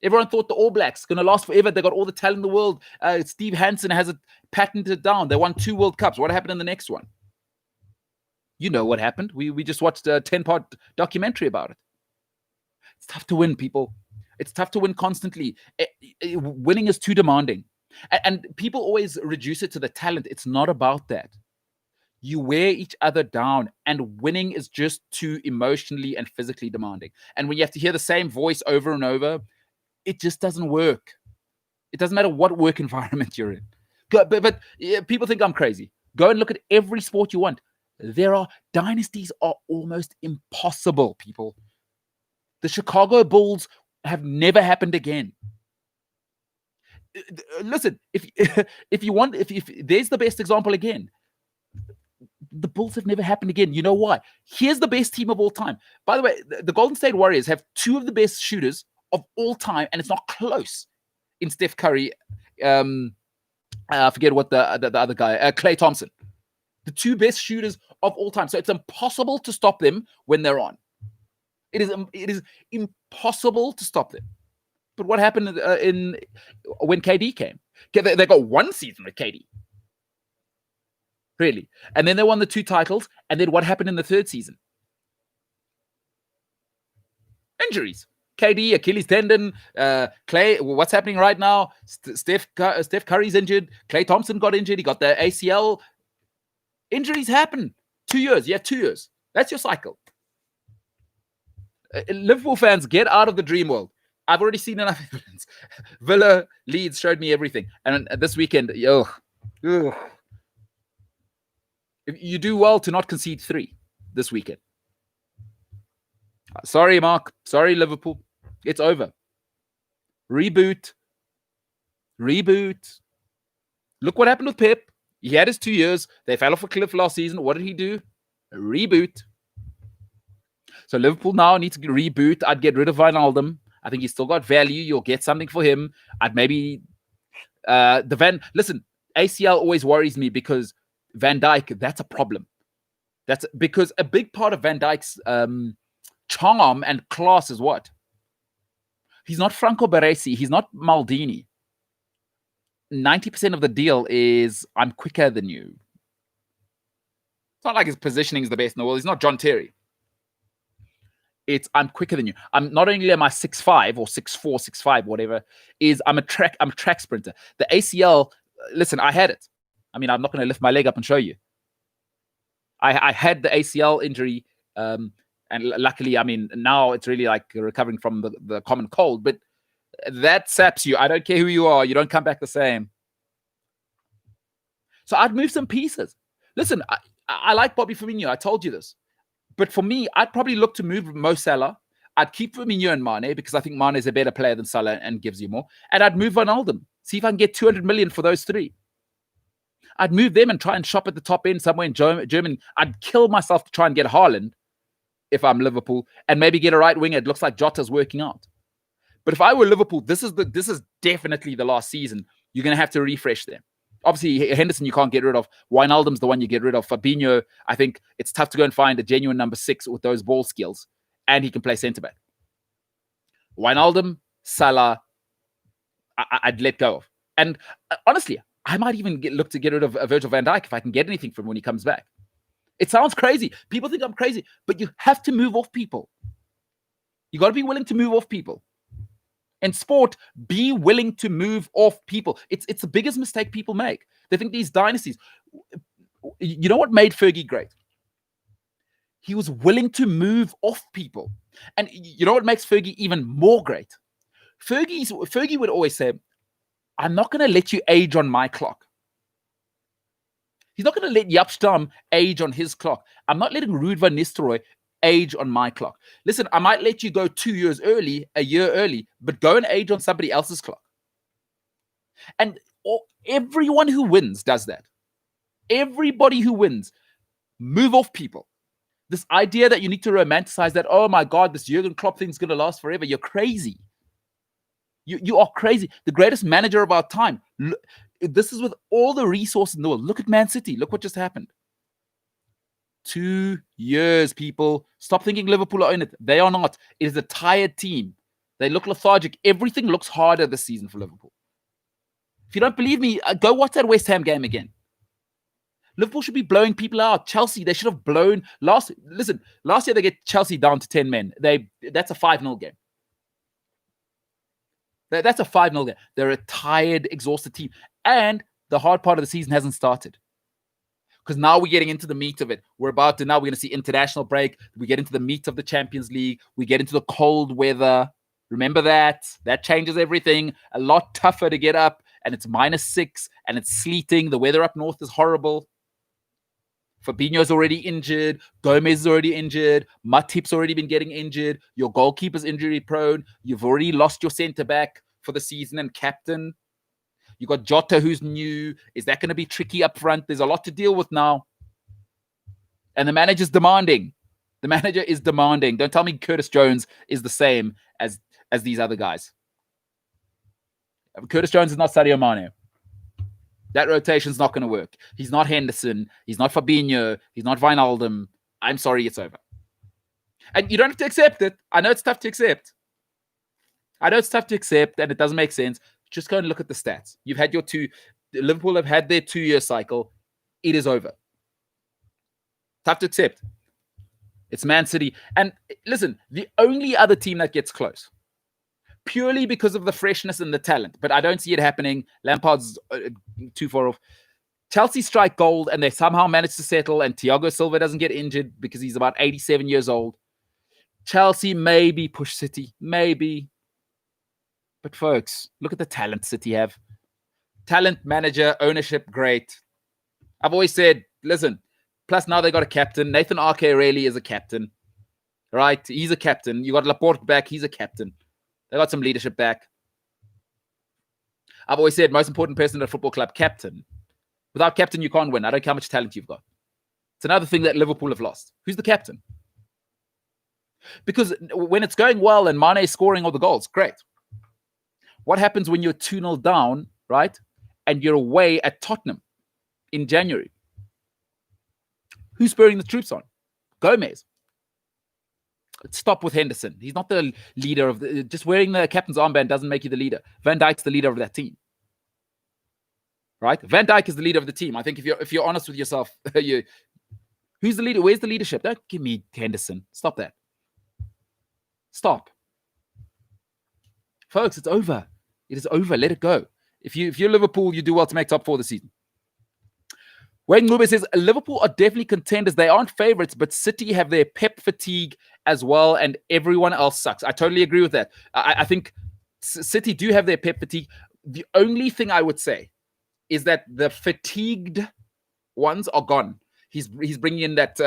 Everyone thought the All Blacks going to last forever. They got all the talent in the world. Steve Hansen has it patented down. They won 2 World Cups. What happened in the next one? You know what happened. We just watched a 10-part documentary about it. It's tough to win, people. It's tough to win constantly. Winning is too demanding. And people always reduce it to the talent. It's not about that. You wear each other down, and winning is just too emotionally and physically demanding. And when you have to hear the same voice over and over, it just doesn't work. It doesn't matter what work environment you're in. But people think I'm crazy. Go and look at every sport you want. Dynasties are almost impossible, people. The Chicago Bulls have never happened again. Listen, if there's the best example again, the Bulls have never happened again. You know why? Here's the best team of all time. By the way, the Golden State Warriors have two of the best shooters of all time, and it's not close. In Steph Curry, I forget what the other guy, Klay Thompson, the two best shooters of all time. So it's impossible to stop them when they're on. It is impossible to stop them. But what happened when KD came? They got one season with KD. Really. And then they won the 2 titles. And then what happened in the 3rd season? Injuries. KD, Achilles tendon, Klay. What's happening right now? Steph Curry's injured. Klay Thompson got injured. He got the ACL. Injuries happen. 2 years. You have 2 years. That's your cycle. Liverpool fans, get out of the dream world. I've already seen enough evidence. Villa, Leeds showed me everything. And this weekend, if you do well to not concede 3 this weekend. Sorry, Mark. Sorry, Liverpool. It's over. Reboot. Look what happened with Pep. He had his 2 years. They fell off a cliff last season. What did he do? A reboot. So Liverpool now need to reboot. I'd get rid of Wijnaldum. I think he's still got value. You'll get something for him. I'd maybe listen, ACL always worries me because Van Dijk, that's a problem. That's because a big part of Van Dijk's charm and class is what? He's not Franco Baresi. He's not Maldini. 90% of the deal is I'm quicker than you. It's not like his positioning is the best in the world. He's not John Terry. It's I'm quicker than you. I'm not only am I 6'5" or 6'4", 6'5", whatever, I'm a track sprinter. The ACL, listen, I had it. I mean, I'm not going to lift my leg up and show you. I had the ACL injury, and luckily, I mean, now it's really like recovering from the common cold, but that saps you. I don't care who you are. You don't come back the same. So I'd move some pieces. Listen, I like Bobby Firmino. I told you this. But for me, I'd probably look to move Mo Salah. I'd keep Firmino and Mane because I think Mane is a better player than Salah and gives you more. And I'd move Wijnaldum. See if I can get 200 million for those 3. I'd move them and try and shop at the top end somewhere in Germany. I'd kill myself to try and get Haaland if I'm Liverpool and maybe get a right winger. It looks like Jota's working out. But if I were Liverpool, this is definitely the last season. You're going to have to refresh them. Obviously, Henderson you can't get rid of. Wijnaldum's the one you get rid of. Fabinho, I think it's tough to go and find a genuine number 6 with those ball skills. And he can play centre-back. Wijnaldum, Salah, I'd let go of. And honestly, I might even look to get rid of Virgil van Dijk if I can get anything from him when he comes back. It sounds crazy. People think I'm crazy. But you have to move off people. You got to be willing to move off people. In sport, be willing to move off people. It's the biggest mistake people make. They think these dynasties. You know what made Fergie great? He was willing to move off people. And you know what makes Fergie even more great? Fergie would always say, I'm not going to let you age on my clock. He's not going to let Jaap Stam age on his clock. I'm not letting Ruud van Nistelrooy age on my clock. Listen, I might let you go 2 years early, a year early, but go and age on somebody else's clock. And everyone who wins does that. Everybody who wins, move off people. This idea that you need to romanticize that, oh my God, this Jurgen Klopp thing's going to last forever. You're crazy. You are crazy. The greatest manager of our time. This is with all the resources in the world. Look at Man City. Look what just happened. 2 years, people. Stop thinking Liverpool are in it. They are not. It is a tired team. They look lethargic. Everything looks harder this season for Liverpool. If you don't believe me, go watch that West Ham game again. Liverpool should be blowing people out. Chelsea, they should have blown. Last year they get Chelsea down to 10 men. That's a 5-0 game. That's a 5-0 game. They're a tired, exhausted team. And the hard part of the season hasn't started. Because now we're getting into the meat of it. We're going to see international break. We get into the meat of the Champions League. We get into the cold weather. Remember that. That changes everything. A lot tougher to get up. And it's -6 and it's sleeting. The weather up north is horrible. Fabinho's already injured. Gomez is already injured. Matip's already been getting injured. Your goalkeeper's injury prone. You've already lost your centre back for the season and captain. You got Jota, who's new. Is that going to be tricky up front? There's a lot to deal with now. And the manager's demanding. The manager is demanding. Don't tell me Curtis Jones is the same as these other guys. Curtis Jones is not Sadio Mane. That rotation's not going to work. He's not Henderson. He's not Fabinho. He's not Wijnaldum. I'm sorry, it's over. And you don't have to accept it. I know it's tough to accept. And it doesn't make sense. Just go and look at the stats. You've had Liverpool have had their 2-year cycle. It is over. Tough to accept. It's Man City. And listen, the only other team that gets close, purely because of the freshness and the talent, but I don't see it happening. Lampard's too far off. Chelsea strike gold and they somehow manage to settle, and Thiago Silva doesn't get injured because he's about 87 years old. Chelsea maybe push City, maybe. But folks, look at the talent City have. Talent, manager, ownership, great. I've always said, listen, plus now they got a captain. Nathan Ake really is a captain, right? He's a captain. You got Laporte back. He's a captain. They got some leadership back. I've always said, most important person at a football club, captain. Without captain, you can't win. I don't care how much talent you've got. It's another thing that Liverpool have lost. Who's the captain? Because when it's going well and Mane is scoring all the goals, great. What happens when you're 2-0 down, right? And you're away at Tottenham in January? Who's spurring the troops on? Gomez. Stop with Henderson. He's not the leader of the... Just wearing the captain's armband doesn't make you the leader. Van Dijk's the leader of that team. Right? Van Dijk is the leader of the team. I think if you're honest with yourself, who's the leader? Where's the leadership? Don't give me Henderson. Stop that. Stop. Folks, it's over. It is over. Let it go. If you're Liverpool, you do well to make top 4 this season. Wayne Ngube says, Liverpool are definitely contenders. They aren't favorites, but City have their pep fatigue as well, and everyone else sucks. I totally agree with that. I think City do have their pep fatigue. The only thing I would say is that the fatigued ones are gone. He's bringing in that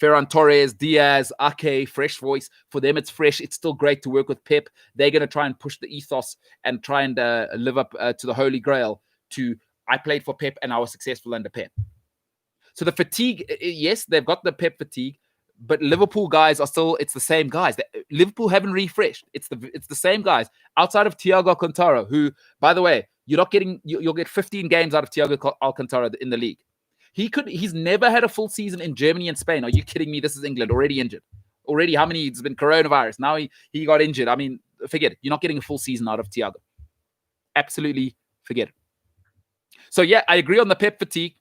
Ferran Torres, Diaz, Ake, fresh voice. For them, it's fresh. It's still great to work with Pep. They're going to try and push the ethos and try and live up to the Holy Grail to, I played for Pep and I was successful under Pep. So the fatigue, yes, they've got the Pep fatigue, but Liverpool guys are still, it's the same guys. Liverpool haven't refreshed. It's the same guys outside of Thiago Alcantara, who, by the way, you'll get 15 games out of Thiago Alcantara in the league. He's never had a full season in Germany and Spain. Are you kidding me? This is England, already injured. Already, how many? It's been coronavirus. Now he got injured. I mean, forget it. You're not getting a full season out of Thiago. Absolutely forget it. So yeah, I agree on the Pep fatigue,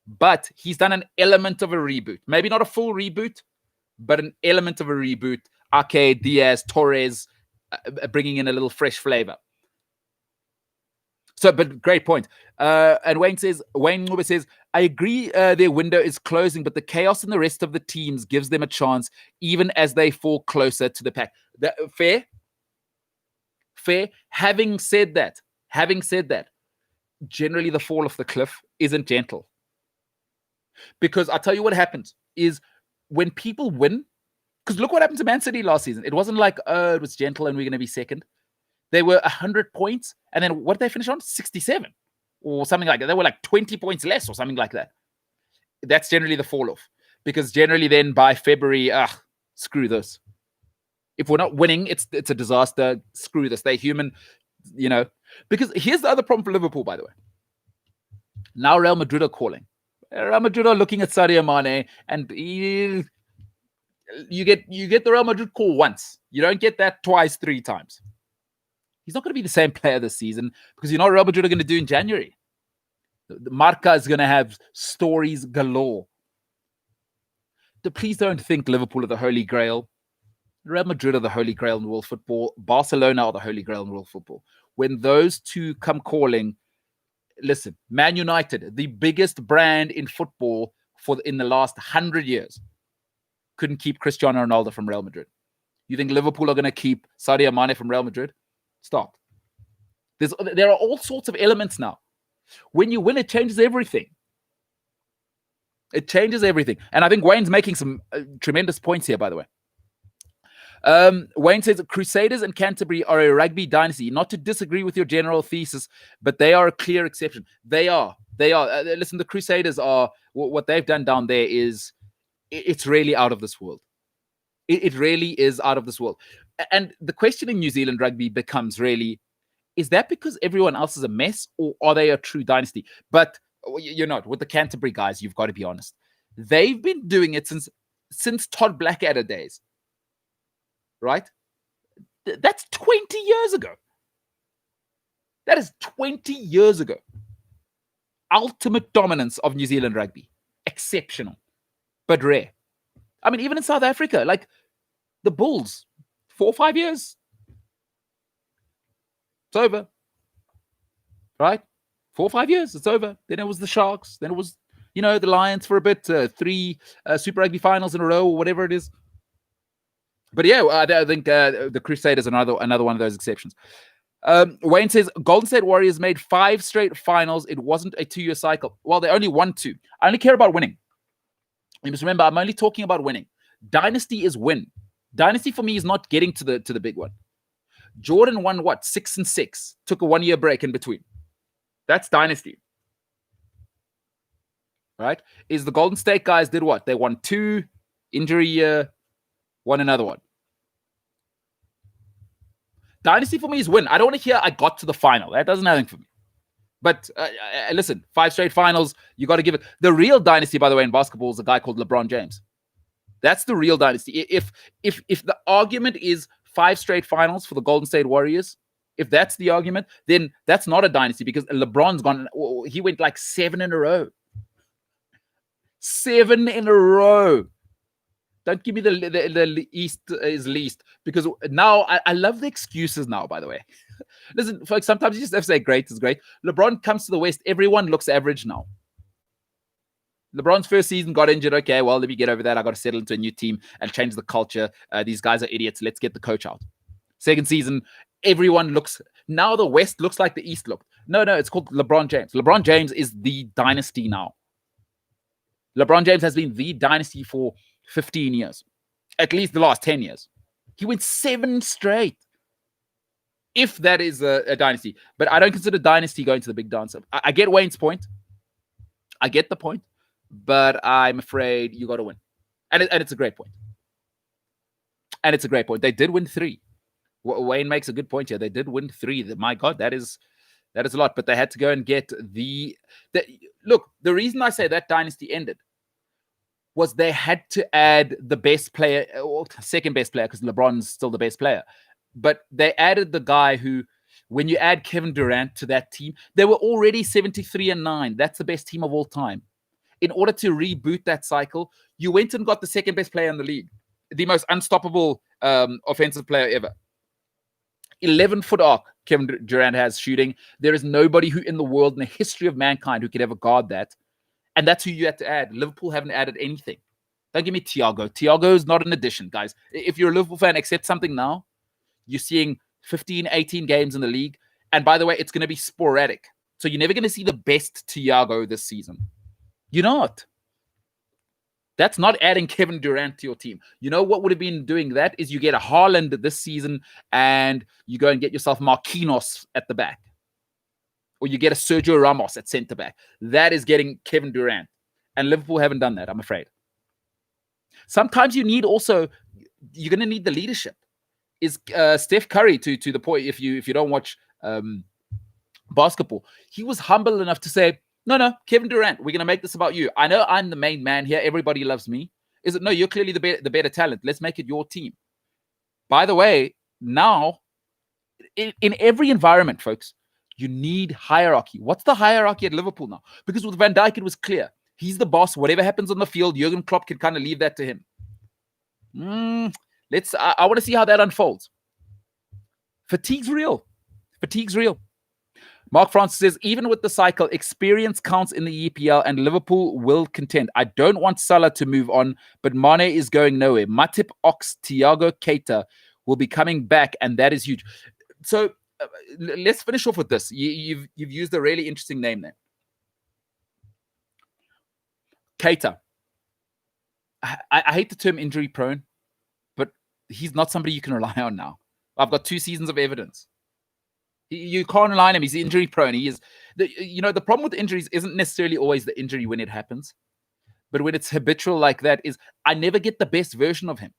but he's done an element of a reboot. Maybe not a full reboot, but an element of a reboot. Ake, Diaz, Torres, bringing in a little fresh flavor. So, but great point. And Wayne Ngube says, I agree their window is closing, but the chaos in the rest of the teams gives them a chance, even as they fall closer to the pack. Fair. Having said that, generally the fall off the cliff isn't gentle. Because I'll tell you what happens is when people win, because look what happened to Man City last season. It wasn't like, it was gentle and we're going to be second. They were 100 points, and then what did they finish on? 67 or something like that. They were like 20 points less or something like that. That's generally the fall-off. Because generally then by February, screw this. If we're not winning, it's a disaster. Screw this. They're human, Because here's the other problem for Liverpool, by the way. Now Real Madrid are calling. Real Madrid are looking at Sadio Mane, and you get the Real Madrid call once. You don't get that twice, 3 times. He's not going to be the same player this season because you know what Real Madrid are going to do in January. The Marca is going to have stories galore. Please don't think Liverpool are the Holy Grail. Real Madrid are the Holy Grail in world football. Barcelona are the Holy Grail in world football. When those two come calling, listen, Man United, the biggest brand in football in the last 100 years, couldn't keep Cristiano Ronaldo from Real Madrid. You think Liverpool are going to keep Sadio Mane from Real Madrid? Stop. There are all sorts of elements now. When you win, it changes everything. It changes everything. And I think Wayne's making some tremendous points here, by the way. Wayne says Crusaders and Canterbury are a rugby dynasty. Not to disagree with your general thesis, but they are a clear exception. They are. Listen, the Crusaders are, what they've done down there is, it's really out of this world. It really is out of this world. And the question in New Zealand rugby becomes really, is that because everyone else is a mess, or are they a true dynasty? But you're not. With the Canterbury guys, you've got to be honest. They've been doing it since Todd Blackadder days. Right? That's 20 years ago. That is 20 years ago. Ultimate dominance of New Zealand rugby. Exceptional, but rare. I mean, even in South Africa, like the Bulls, 4 or 5 years. It's over. Right? 4 or 5 years, it's over. Then it was the Sharks. Then it was, the Lions for a bit. 3 Super Rugby finals in a row, or whatever it is. But yeah, I think the Crusaders are another one of those exceptions. Wayne says, Golden State Warriors made 5 straight finals. It wasn't a 2-year cycle. Well, they only won 2. I only care about winning. You must remember, I'm only talking about winning. Dynasty is win. Dynasty for me is not getting to the big one. Jordan won what? 6 and 6. Took a 1-year break in between. That's dynasty. Right? Is the Golden State guys did what? They won 2, injury year, won another one. Dynasty for me is win. I don't want to hear I got to the final. That does nothing for me. But listen, 5 straight finals, you got to give it. The real dynasty, by the way, in basketball is a guy called LeBron James. That's the real dynasty. If the argument is 5 straight finals for the Golden State Warriors, if that's the argument, then that's not a dynasty, because LeBron's gone. He went like 7 in a row. 7 in a row. Don't give me the East is least, because now I love the excuses now, by the way. Listen, folks, sometimes you just have to say great is great. LeBron comes to the West. Everyone looks average now. LeBron's first season got injured. Okay, well, let me get over that. I got to settle into a new team and change the culture. These guys are idiots. Let's get the coach out. Second season, everyone looks. Now the West looks like the East looked. No, it's called LeBron James. LeBron James is the dynasty now. LeBron James has been the dynasty for 15 years, at least the last 10 years. He went 7 straight. If that is a dynasty. But I don't consider dynasty going to the big dance. I get Wayne's point. I get the point. But I'm afraid you got to win. And it's a great point. They did win 3. Wayne makes a good point here. They did win 3. My God, that is a lot. But they had to go and get look, the reason I say that dynasty ended was they had to add the best player, or second best player, because LeBron's still the best player. But they added the guy who, when you add Kevin Durant to that team, they were already 73-9. That's the best team of all time. In order to reboot that cycle, you went and got the second best player in the league, the most unstoppable offensive player ever. 11-foot arc Kevin Durant has shooting. There is nobody who in the world, in the history of mankind, who could ever guard that. And that's who you had to add. Liverpool haven't added anything. Don't give me Thiago. Thiago is not an addition, guys. If you're a Liverpool fan, accept something now. You're seeing 15, 18 games in the league. And by the way, it's going to be sporadic. So you're never going to see the best Thiago this season. You're not. That's not adding Kevin Durant to your team. You know what would have been doing that is you get a Haaland this season and you go and get yourself Marquinhos at the back. Or you get a Sergio Ramos at centre back. That is getting Kevin Durant. And Liverpool haven't done that, I'm afraid. Sometimes you need also, you're going to need the leadership. Is Steph Curry, to the point, if you don't watch basketball, he was humble enough to say, no, Kevin Durant, we're going to make this about you. I know I'm the main man here. Everybody loves me. Is it? No, you're clearly the better talent. Let's make it your team. By the way, now, in every environment, folks, you need hierarchy. What's the hierarchy at Liverpool now? Because with Van Dijk, it was clear. He's the boss. Whatever happens on the field, Jurgen Klopp can kind of leave that to him. I want to see how that unfolds. Fatigue's real. Mark Francis says, even with the cycle, experience counts in the EPL and Liverpool will contend. I don't want Salah to move on, but Mane is going nowhere. Matip, Ox, Thiago, Keita will be coming back, and that is huge. So let's finish off with this. You've used a really interesting name there. Keita. I hate the term injury prone, but he's not somebody you can rely on now. I've got 2 seasons of evidence. You can't rely on him. He's injury prone. He is, the problem with injuries isn't necessarily always the injury when it happens, but when it's habitual like that, is I never get the best version of him.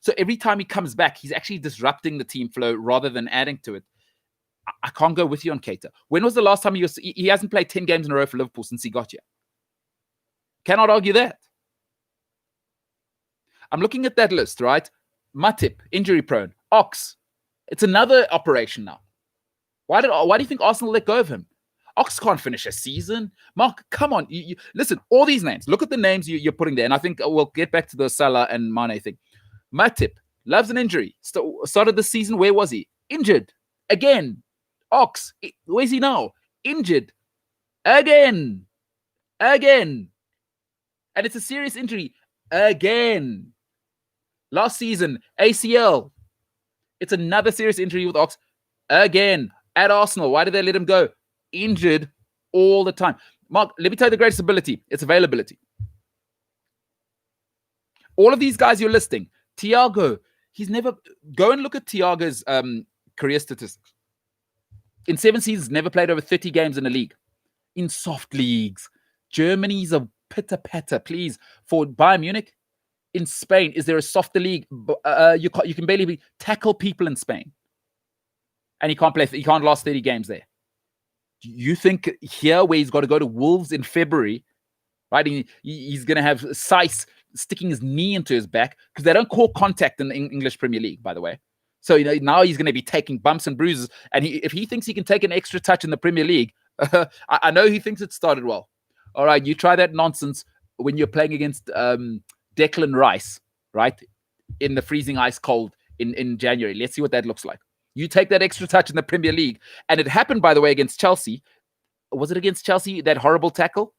So every time he comes back, he's actually disrupting the team flow rather than adding to it. I can't go with you on Keita. When was the last time he hasn't played 10 games in a row for Liverpool since he got here? Cannot argue that. I'm looking at that list, right? Matip, injury prone. Ox, it's another operation now. Why do you think Arsenal let go of him? Ox can't finish a season. Mark, come on. Listen, all these names. Look at the names you're putting there. And I think we'll get back to the Salah and Mane thing. Matip loves an injury. Started the season. Where was he? Injured. Again. Ox. Where's he now? Injured. Again. And it's a serious injury. Again. Last season, ACL. It's another serious injury with Ox. Again. At Arsenal. Why did they let him go? Injured all the time. Mark, let me tell you the greatest ability. It's availability. All of these guys you're listing, Thiago, he's never... Go and look at Thiago's career statistics. In 7 seasons, never played over 30 games in a league. In soft leagues. Germany's a pitter-patter, please. For Bayern Munich, in Spain, is there a softer league? You can barely tackle people in Spain. And he can't last 30 games there. You think here, where he's got to go to Wolves in February, right? He's going to have Seiss sticking his knee into his back, because they don't call contact in the English Premier League, by the way. So now he's going to be taking bumps and bruises. And if he thinks he can take an extra touch in the Premier League, I know he thinks it started well. All right, you try that nonsense when you're playing against Declan Rice, right? In the freezing ice cold in January. Let's see what that looks like. You take that extra touch in the Premier League. And it happened, by the way, against Chelsea. Was it against Chelsea, that horrible tackle?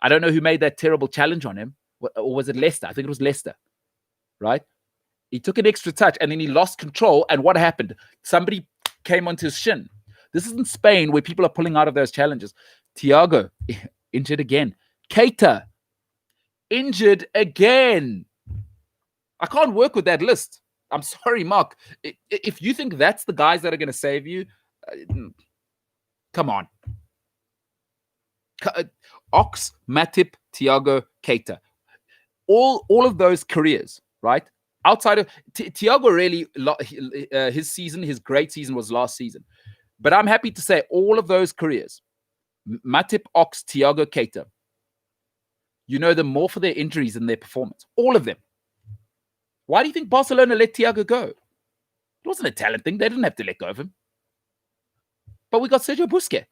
I don't know who made that terrible challenge on him. Or was it Leicester? I think it was Leicester, right? He took an extra touch and then he lost control. And what happened? Somebody came onto his shin. This isn't Spain where people are pulling out of those challenges. Thiago, injured again. Keita, injured again. I can't work with that list. I'm sorry, Mark. If you think that's the guys that are going to save you, come on. Ox, Matip, Thiago, Keita. All of those careers, right? Outside of Thiago, really, his great season was last season. But I'm happy to say all of those careers, Matip, Ox, Thiago, Keita, you know them more for their injuries than their performance. All of them. Why do you think Barcelona let Thiago go? It wasn't a talent thing. They didn't have to let go of him. But we got Sergio Busquets.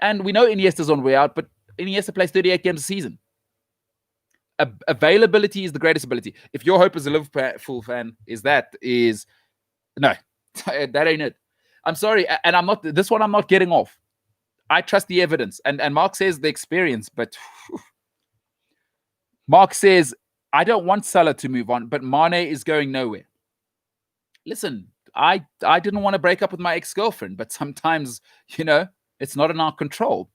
And we know Iniesta's on way out, but Iniesta plays 38 games a season. Availability is the greatest ability. If your hope as a Liverpool fan is no, that ain't it. I'm sorry, and I'm not getting off. I trust the evidence, and Mark says the experience, but Mark says I don't want Salah to move on, but Mane is going nowhere. Listen, I didn't want to break up with my ex-girlfriend, but sometimes, it's not in our control.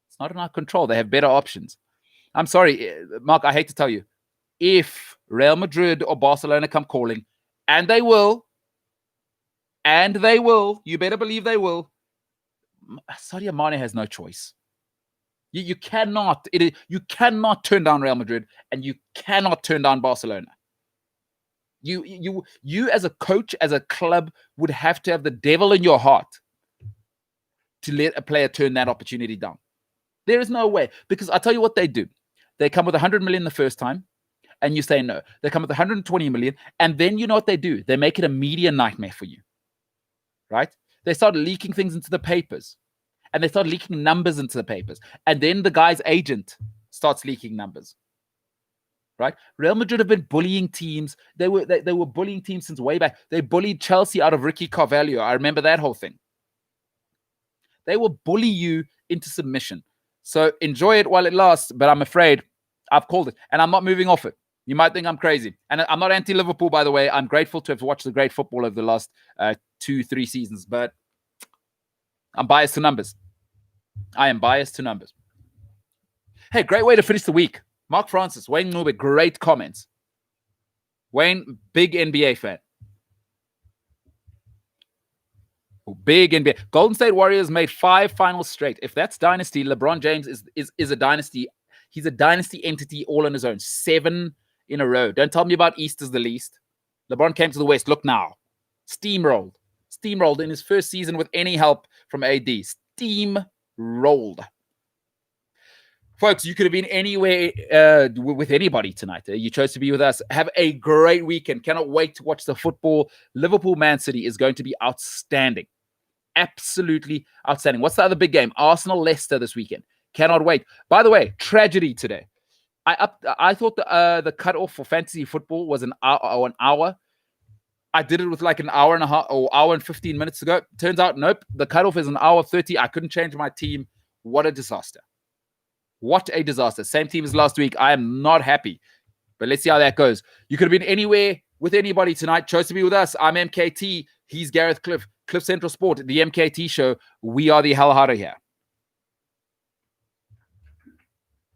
It's not in our control. They have better options. I'm sorry, Mark, I hate to tell you. If Real Madrid or Barcelona come calling, and they will, you better believe they will, Sadio Mane has no choice. You cannot turn down Real Madrid, and you cannot turn down Barcelona. You as a coach, as a club, would have to have the devil in your heart to let a player turn that opportunity down. There is no way, because I'll tell you what they do. They come with 100 million the first time, and you say no. They come with 120 million, and then you know what they do? They make it a media nightmare for you, right? They start leaking things into the papers, and they start leaking numbers into the papers, and then the guy's agent starts leaking numbers, right? Real Madrid have been bullying teams. They were bullying teams since way back. They bullied Chelsea out of Ricky Carvalho. I remember that whole thing. They will bully you into submission. So enjoy it while it lasts, but I'm afraid I've called it, and I'm not moving off it. You might think I'm crazy. And I'm not anti-Liverpool, by the way. I'm grateful to have watched the great football over the last 2-3 seasons, but I'm biased to numbers. I am biased to numbers. Hey, great way to finish the week. Mark Francis, Wayne Norbert, great comments. Wayne, big NBA fan. Big NBA. Golden State Warriors made 5 finals straight. If that's dynasty, LeBron James is a dynasty. He's a dynasty entity all on his own. 7 in a row. Don't tell me about East is the least. LeBron came to the West. Look now. Steamrolled in his first season with any help from AD. Steamrolled. Folks, you could have been anywhere with anybody tonight. You chose to be with us. Have a great weekend. Cannot wait to watch the football. Liverpool Man City is going to be outstanding. Absolutely outstanding. What's the other big game? Arsenal Leicester this weekend. Cannot wait. By the way, tragedy today. I thought the cutoff for fantasy football was an hour. I did it with like an hour and a half or hour and 15 minutes ago. Turns out, nope. The cutoff is an hour 30. I couldn't change my team. What a disaster. What a disaster. Same team as last week. I am not happy. But let's see how that goes. You could have been anywhere with anybody tonight. Chose to be with us. I'm MKT. He's Gareth Cliff. Cliff Central Sport, the MKT Show. We are the Hell Harder here.